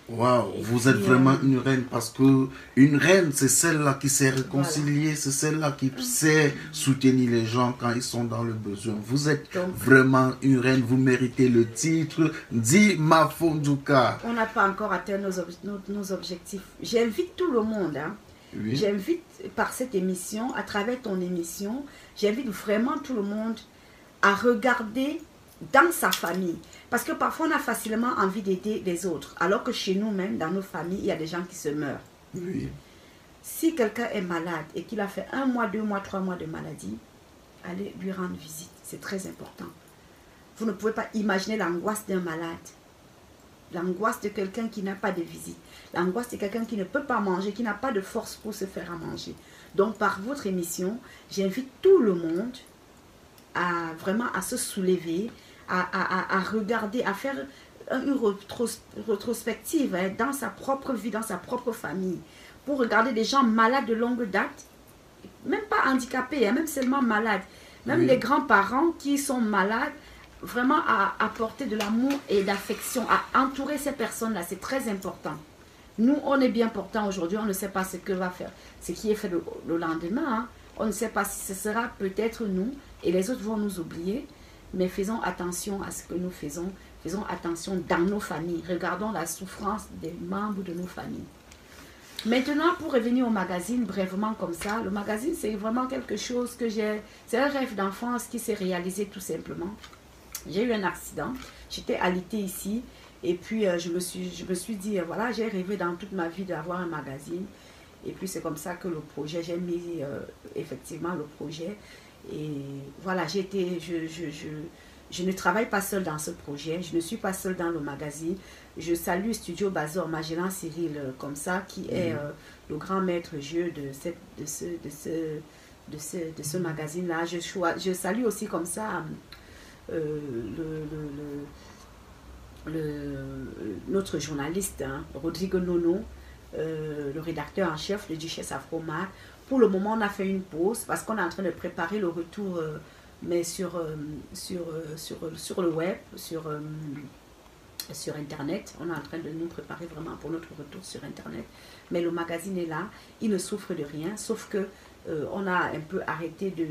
Waouh, vous êtes vraiment une reine parce que une reine, c'est celle-là qui sait réconcilier, voilà. C'est celle-là qui sait soutenir les gens quand ils sont dans le besoin. Vous êtes vraiment une reine, vous méritez le titre d'Ima Fondouka. On n'a pas encore atteint nos objectifs. J'invite tout le monde, hein. Oui. J'invite par cette émission, à travers ton émission, j'invite vraiment tout le monde à regarder dans sa famille. Parce que parfois, on a facilement envie d'aider les autres. Alors que chez nous-mêmes, dans nos familles, il y a des gens qui se meurent. Oui. Si quelqu'un est malade et qu'il a fait 1 mois, 2 mois, 3 mois de maladie, allez lui rendre visite. C'est très important. Vous ne pouvez pas imaginer l'angoisse d'un malade. L'angoisse de quelqu'un qui n'a pas de visite. L'angoisse de quelqu'un qui ne peut pas manger, qui n'a pas de force pour se faire à manger. Donc, par votre émission, j'invite tout le monde à vraiment à se soulever, à regarder, à faire une rétrospective hein, dans sa propre vie, dans sa propre famille, pour regarder des gens malades de longue date, même pas handicapés, hein, même seulement malades, même Oui. les grands-parents qui sont malades, vraiment à apporter de l'amour et d'affection, à entourer ces personnes-là, c'est très important. Nous, on est bien portants aujourd'hui, on ne sait pas ce que va faire, ce qui est fait le lendemain, hein. On ne sait pas si ce sera peut-être nous, et les autres vont nous oublier, mais faisons attention à ce que nous faisons, faisons attention dans nos familles, regardons la souffrance des membres de nos familles. Maintenant, pour revenir au magazine, brièvement comme ça, le magazine, c'est vraiment quelque chose que c'est un rêve d'enfance qui s'est réalisé tout simplement. J'ai eu un accident, j'étais alitée ici, et puis je me suis dit, voilà, j'ai rêvé dans toute ma vie d'avoir un magazine. Et puis c'est comme ça que le projet, j'ai mis effectivement le projet. Et voilà, je ne travaille pas seule dans ce projet, je ne suis pas seule dans le magazine. Je salue Studio Bazor, Magellan Cyril, comme ça, qui est le grand maître jeu de ce magazine-là. Je salue aussi comme ça notre journaliste, hein, Rodrigo Nono, le rédacteur en chef de Duchesse Afromar. Pour le moment, on a fait une pause parce qu'on est en train de préparer le retour, mais sur le web, sur Internet. On est en train de nous préparer vraiment pour notre retour sur Internet. Mais le magazine est là, il ne souffre de rien, sauf que on a un peu arrêté de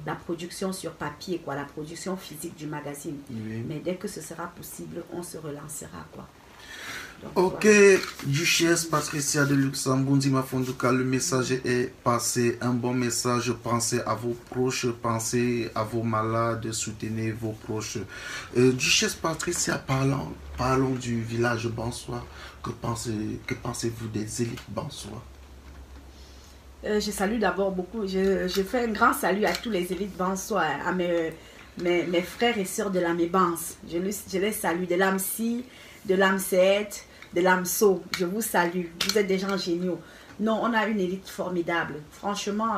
la production sur papier, quoi, la production physique du magazine. Oui. Mais dès que ce sera possible, on se relancera, quoi. Donc, Ok, voilà. Duchesse Patricia de Luxembourg, Ndima Fonduka, le message est passé. Un bon message. Pensez à vos proches, pensez à vos malades, soutenez vos proches. Duchesse Patricia, parlons du village Bansois. Que pensez-vous des élites Bansois? Je salue d'abord beaucoup, je fais un grand salut à tous les élites Bansois, à mes frères et sœurs de la Mébance. Je les salue, de l'AMSI, de l'AMSET, de l'AMSO. Je vous salue, vous êtes des gens géniaux. Non, on a une élite formidable. Franchement,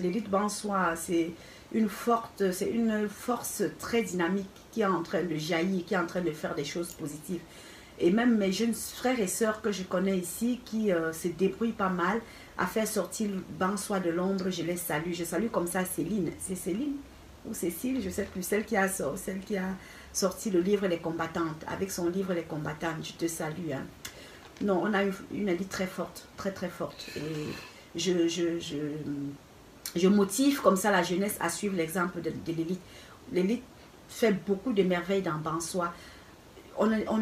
l'élite Bansois, c'est une force très dynamique qui est en train de jaillir, qui est en train de faire des choses positives. Et même mes jeunes frères et sœurs que je connais ici, qui se débrouillent pas mal à faire sortir Bansois de l'ombre, je les salue. Je salue comme ça Céline. C'est Céline ou Cécile, je sais plus, celle qui a sorti le livre Les Combattantes. Avec son livre Les Combattantes, je te salue. Hein. Non, on a une élite très forte, très très forte. Et je motive comme ça la jeunesse à suivre l'exemple de l'élite. L'élite fait beaucoup de merveilles dans Bansois. On est en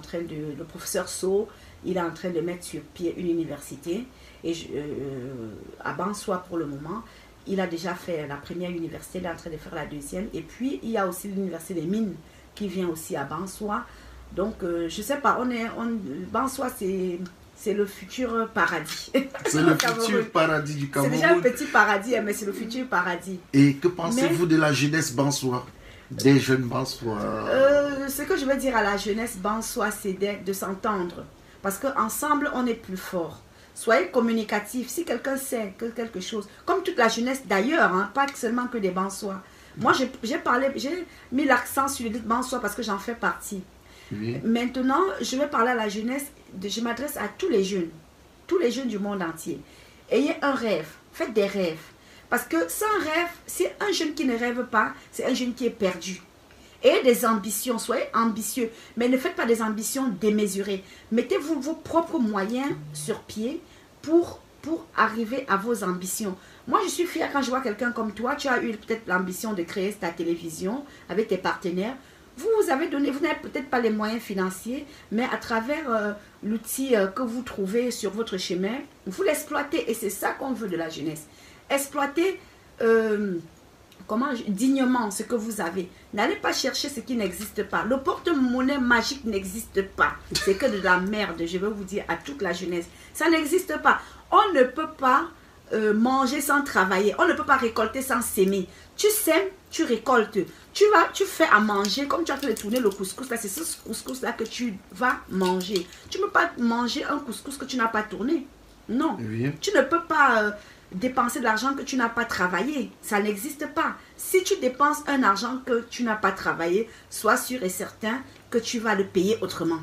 train de, le professeur So, il est en train de mettre sur pied une université et à Bansois pour le moment. Il a déjà fait la première université, il est en train de faire la deuxième. Et puis, il y a aussi l'université des mines qui vient aussi à Bansois. Donc, je ne sais pas, Bansois, c'est le futur paradis. C'est le futur paradis du Cameroun. C'est déjà un petit paradis, mais c'est le futur paradis. Et que pensez-vous de la jeunesse Bansois? Des jeunes Bansois? Ce que je veux dire à la jeunesse Bansois, c'est de s'entendre. Parce qu'ensemble, on est plus fort. Soyez communicatifs. Si quelqu'un sait quelque chose, comme toute la jeunesse d'ailleurs, hein, pas seulement que des Bansois. Moi, j'ai mis l'accent sur l'élite Bansois parce que j'en fais partie. Oui. Maintenant, je vais parler à la jeunesse, je m'adresse à tous les jeunes du monde entier. Ayez un rêve, faites des rêves. Parce que sans rêve, c'est un jeune qui ne rêve pas, c'est un jeune qui est perdu. Ayez des ambitions, soyez ambitieux, mais ne faites pas des ambitions démesurées. Mettez-vous vos propres moyens sur pied pour arriver à vos ambitions. Moi, je suis fière quand je vois quelqu'un comme toi, tu as eu peut-être l'ambition de créer ta télévision avec tes partenaires. Vous n'avez peut-être pas les moyens financiers, mais à travers l'outil que vous trouvez sur votre chemin, vous l'exploitez et c'est ça qu'on veut de la jeunesse. Exploiter dignement ce que vous avez. N'allez pas chercher ce qui n'existe pas. Le porte-monnaie magique n'existe pas. C'est que de la merde, je vais vous dire à toute la jeunesse. Ça n'existe pas. On ne peut pas manger sans travailler. On ne peut pas récolter sans s'aimer. Tu sèmes, tu récoltes. Tu fais à manger, comme tu as fait tourner le couscous, là, c'est ce couscous-là que tu vas manger. Tu ne peux pas manger un couscous que tu n'as pas tourné. Non. Oui. Tu ne peux pas dépenser de l'argent que tu n'as pas travaillé. Ça n'existe pas. Si tu dépenses un argent que tu n'as pas travaillé, sois sûr et certain que tu vas le payer autrement.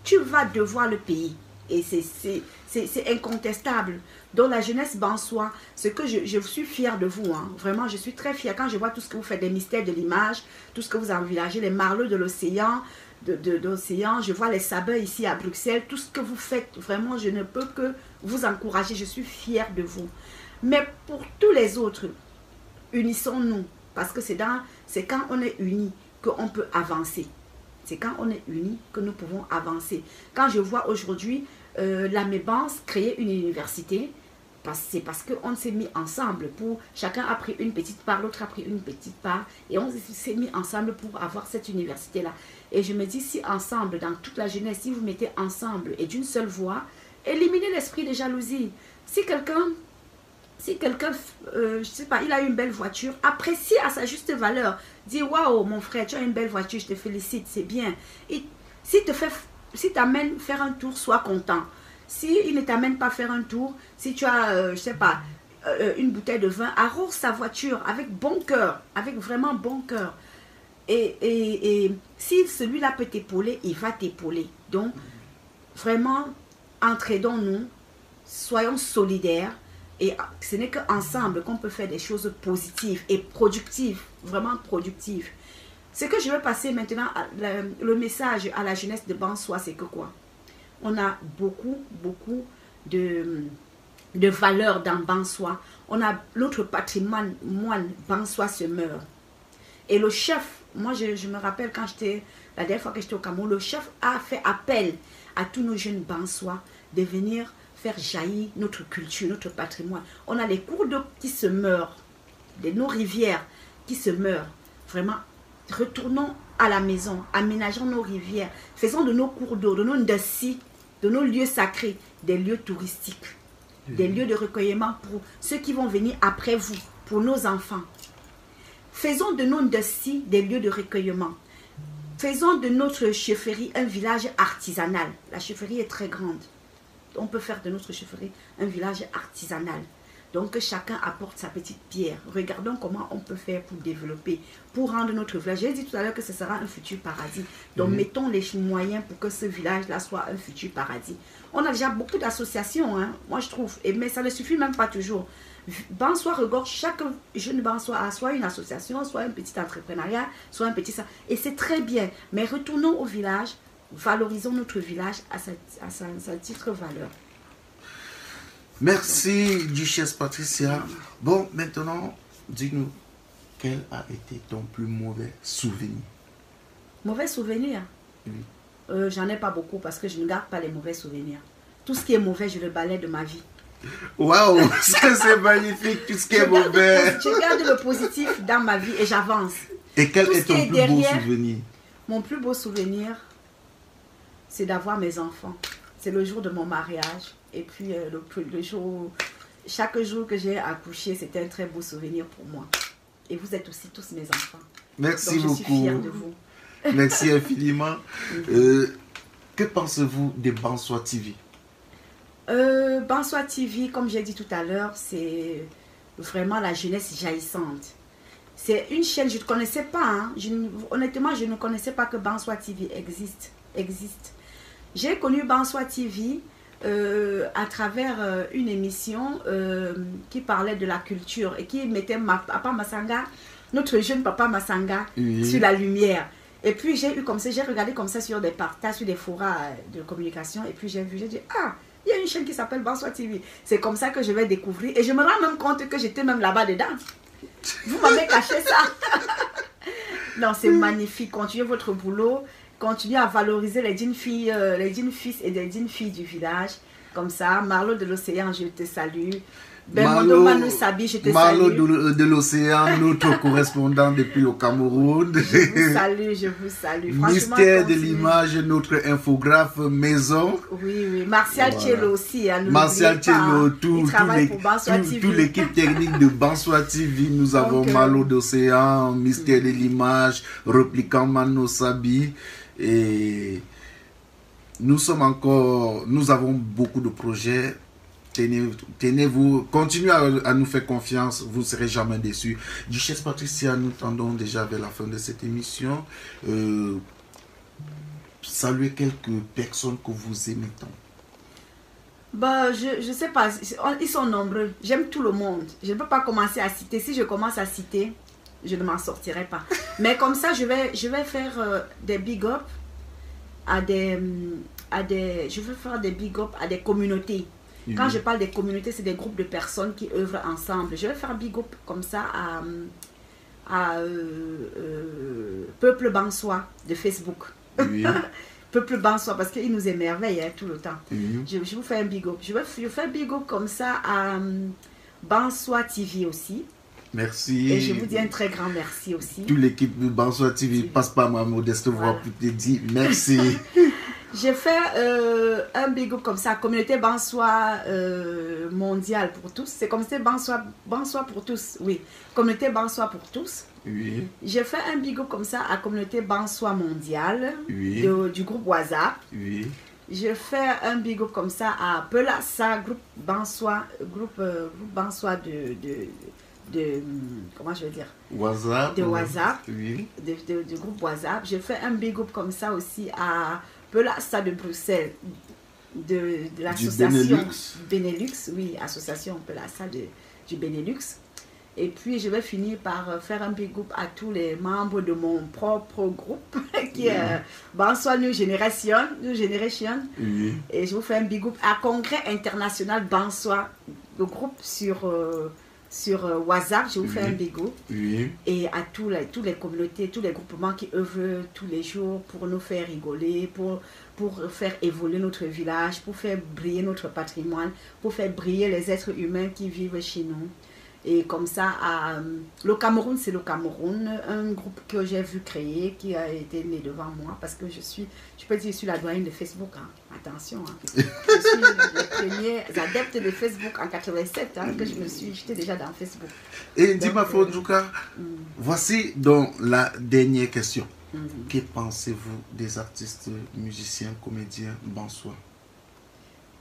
Tu vas devoir le payer. Et c'est incontestable. Donc la jeunesse Bansois, ce que je suis fière de vous, hein. Vraiment je suis très fière quand je vois tout ce que vous faites, les mystères de l'image, tout ce que vous envisagez, les marlots de l'océan, je vois les sabbats ici à Bruxelles, tout ce que vous faites, vraiment je ne peux que vous encourager, je suis fière de vous. Mais pour tous les autres, unissons-nous, parce que c'est quand on est unis qu'on peut avancer. C'est quand on est unis que nous pouvons avancer. Quand je vois aujourd'hui la Mébance créer une université, c'est parce qu'on s'est mis ensemble pour... Chacun a pris une petite part, l'autre a pris une petite part. Et on s'est mis ensemble pour avoir cette université-là. Et je me dis, si ensemble, dans toute la jeunesse, si vous mettez ensemble et d'une seule voix, éliminez l'esprit de jalousie. Si quelqu'un, je sais pas, il a une belle voiture, apprécie à sa juste valeur. Dis, waouh, mon frère, tu as une belle voiture, je te félicite, c'est bien. Et si t'amène faire un tour, sois content. Si il ne t'amène pas faire un tour, si tu as, je sais pas, une bouteille de vin, arrose sa voiture avec bon cœur, avec vraiment bon cœur. Et si celui-là peut t'épauler, il va t'épauler. Donc, vraiment, entraidons-nous, soyons solidaires. Et ce n'est qu'ensemble qu'on peut faire des choses positives et productives, vraiment productives. Ce que je veux passer maintenant, le message à la jeunesse de Bansois, c'est que quoi? On a beaucoup de valeurs dans Bansois. On a l'autre patrimoine, Bansois se meurt. Et le chef, moi je me rappelle quand la dernière fois que j'étais au Cameroun, le chef a fait appel à tous nos jeunes Bansois de venir faire jaillir notre culture, notre patrimoine. On a les cours d'eau qui se meurent, nos rivières qui se meurent. Vraiment, retournons à la maison, aménageons nos rivières, faisons de nos cours d'eau, de nos ndassi, de nos lieux sacrés, des lieux touristiques, des lieux de recueillement pour ceux qui vont venir après vous, pour nos enfants. Faisons de nos ndassi des lieux de recueillement. Faisons de notre chefferie un village artisanal. La chefferie est très grande. On peut faire de notre chefferie un village artisanal. Donc que chacun apporte sa petite pierre. Regardons comment on peut faire pour développer, pour rendre notre village. J'ai dit tout à l'heure que ce sera un futur paradis. Donc mettons les moyens pour que ce village-là soit un futur paradis. On a déjà beaucoup d'associations, hein, moi je trouve, mais ça ne suffit même pas toujours. Bansois regorge, chaque jeune Bansois a soit une association, soit un petit entrepreneuriat, soit un petit... Et c'est très bien, mais retournons au village, valorisons notre village à sa titre valeur. Merci, Duchesse Patricia. Bon, maintenant, dis-nous, quel a été ton plus mauvais souvenir? Mauvais souvenir? Oui. J'en ai pas beaucoup parce que je ne garde pas les mauvais souvenirs. Tout ce qui est mauvais, je le balaie de ma vie. Waouh, c'est magnifique, tout ce qui est mauvais. Je garde le positif dans ma vie et j'avance. Et quel est ton plus beau souvenir? Mon plus beau souvenir, c'est d'avoir mes enfants. C'est le jour de mon mariage. Et puis le jour, chaque jour que j'ai accouché, c'était un très beau souvenir pour moi. Et vous êtes aussi tous mes enfants. Merci beaucoup. Je suis fière de vous. Merci infiniment. Que pensez-vous de Bansois TV? Bansois TV, comme j'ai dit tout à l'heure, c'est vraiment la jeunesse jaillissante. C'est une chaîne, je ne connaissais pas. Hein. Honnêtement, je ne connaissais pas que Bansois TV existe. J'ai connu Bansois TV à travers une émission qui parlait de la culture et qui mettait Papa Massanga, notre jeune Papa Massanga, sur la lumière. Et puis j'ai regardé comme ça sur des partages, sur des forats de communication, et puis j'ai dit, ah, il y a une chaîne qui s'appelle Bansois TV. C'est comme ça que je vais découvrir, et je me rends même compte que j'étais même là-bas dedans. Vous m'avez caché ça. Non, c'est magnifique, continuez votre boulot. Continuez à valoriser les dignes filles, les dignes fils et les dignes filles du village. Comme ça, Marlo de l'Océan, je te salue. Manu Sabi, je te Malo salue. de l'Océan, notre correspondant depuis le Cameroun. Je vous salue. Mystère de l'image, notre infographe maison. Oui. Martial Tchello aussi. Hein, Martial Tchello, toute l'équipe technique de Bansoa TV. Nous avons Malo d'Océan, Mystère de l'image, Replicant Manu Sabi. Et nous avons beaucoup de projets. Tenez-vous, continuez à nous faire confiance, vous ne serez jamais déçus. Duchesse Patricia, nous tendons déjà vers la fin de cette émission. Saluez quelques personnes que vous aimez tant. Bah, je ne sais pas, ils sont nombreux. J'aime tout le monde. Je ne peux pas commencer à citer. Si je commence à citer, je ne m'en sortirai pas. Mais comme ça, je vais faire des big up à des communautés. Quand je parle des communautés, c'est des groupes de personnes qui œuvrent ensemble. Je vais faire big up comme ça à Peuple Bansoa de Facebook. Oui. Peuple Bansoa, parce qu'ils nous émerveillent hein, tout le temps. Oui. Je vous fais un big up. Je fais big up comme ça à Bansoa TV aussi. Merci. Et je vous dis un très grand merci aussi. Toute l'équipe de Bansoa TV passe par ma modeste voix pour te dire merci. J'ai fait un big up comme ça, communauté Bansoa mondiale pour tous. C'est communauté Bansoa pour tous, oui. Communauté Bansoa pour tous. Oui. J'ai fait un big up comme ça à communauté Bansoa mondiale, oui. Du groupe WhatsApp. Oui. J'ai fait un big up comme ça à Pelassa, groupe Bansoa de comment je vais dire? WhatsApp. De WhatsApp. Oui. Du groupe WhatsApp. J'ai fait un big up comme ça aussi à Pelassa de Bruxelles, de l'association Benelux, oui, association Pelassa du Benelux. Et puis je vais finir par faire un big up à tous les membres de mon propre groupe qui est Bansoa New Generation. Oui. Et je vous fais un big up à Congrès International Bansoa, le groupe sur WhatsApp, je vous fais un big up. Oui. Et à toutes les communautés, tous les groupements qui œuvrent tous les jours pour nous faire rigoler, pour faire évoluer notre village, pour faire briller notre patrimoine, pour faire briller les êtres humains qui vivent chez nous. Et comme ça, le Cameroun, c'est le Cameroun, un groupe que j'ai vu créer, qui a été né devant moi, parce que je peux dire, je suis la doyenne de Facebook, hein. Attention. Hein. Je suis les premiers adeptes de Facebook en 87, hein, que j'étais déjà dans Facebook. Et dis-moi, Fondjouka, voici donc la dernière question. Que pensez-vous des artistes, musiciens, comédiens Bansoa?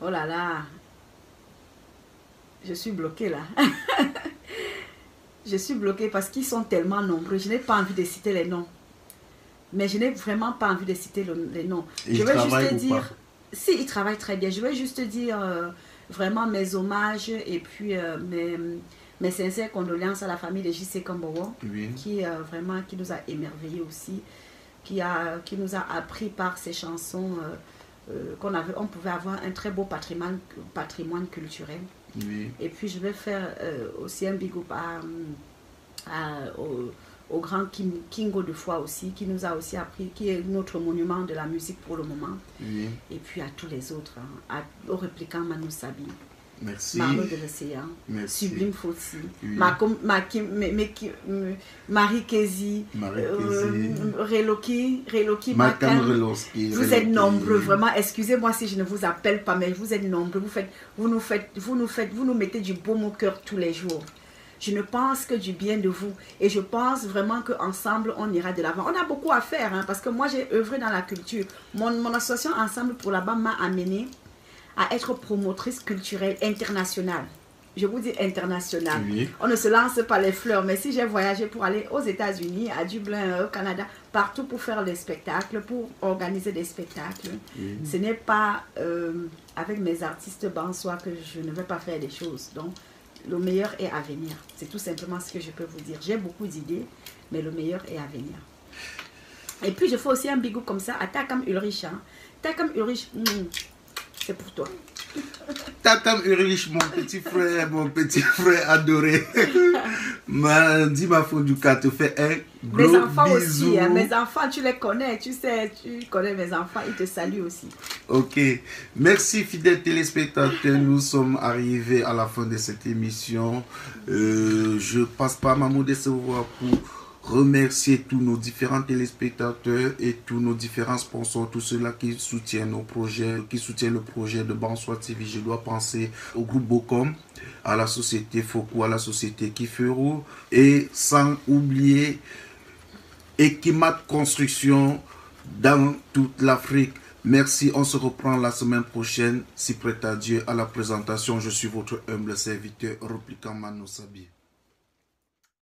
Oh là là, je suis bloquée là. Je suis bloquée parce qu'ils sont tellement nombreux. Je n'ai pas envie de citer les noms. Mais je n'ai vraiment pas envie de citer les noms. Je vais juste te dire... Si, ils travaillent très bien. Je vais juste dire vraiment mes hommages et puis mes sincères condoléances à la famille de J.C. Kambowo, oui. qui nous a émerveillés aussi, qui nous a appris par ses chansons on pouvait avoir un très beau patrimoine culturel. Oui. Et puis je vais faire aussi un big up au grand Kingo de Foix aussi, qui nous a aussi appris, qui est notre monument de la musique pour le moment. Oui. Et puis à tous les autres, hein, au Replicant Manu Sabi. Merci. Marlo de l'Océan, Sublime Fossi, oui. Marie Kezi, Reloki Makan. Vous êtes nombreux, vraiment. Excusez-moi si je ne vous appelle pas, mais vous êtes nombreux. Vous nous mettez du baume au cœur tous les jours. Je ne pense que du bien de vous. Et je pense vraiment qu'ensemble, on ira de l'avant. On a beaucoup à faire, hein, parce que moi, j'ai œuvré dans la culture. Mon association Ensemble pour la BAM m'a amené à être promotrice culturelle internationale. Je vous dis internationale. Oui. On ne se lance pas les fleurs, mais si j'ai voyagé pour aller aux États-Unis, à Dublin, au Canada, partout pour faire des spectacles, pour organiser des spectacles, oui. Ce n'est pas avec mes artistes bansois que je ne vais pas faire des choses. Donc, le meilleur est à venir. C'est tout simplement ce que je peux vous dire. J'ai beaucoup d'idées, mais le meilleur est à venir. Et puis, je fais aussi un big up comme ça à Takam Ulrich. Hein. Takam Ulrich, c'est pour toi. Tatam Ulrich, mon petit frère adoré. Mandi Mafonduka te fait un gros Mes enfants bisou. aussi, hein, mes enfants, tu les connais, tu sais, tu connais mes enfants, ils te saluent aussi. Ok, merci fidèles téléspectateurs, nous sommes arrivés à la fin de cette émission. Je passe par ma modeste voix pour remercier tous nos différents téléspectateurs et tous nos différents sponsors, tous ceux-là qui soutiennent nos projets, qui soutiennent le projet de Bonsoir TV. Je dois penser au groupe Bocom, à la société Foko, à la société Kifero et sans oublier Ekimat Construction dans toute l'Afrique. Merci, on se reprend la semaine prochaine, si prêt à Dieu, à la présentation. Je suis votre humble serviteur, Repliquant Mano Sabi.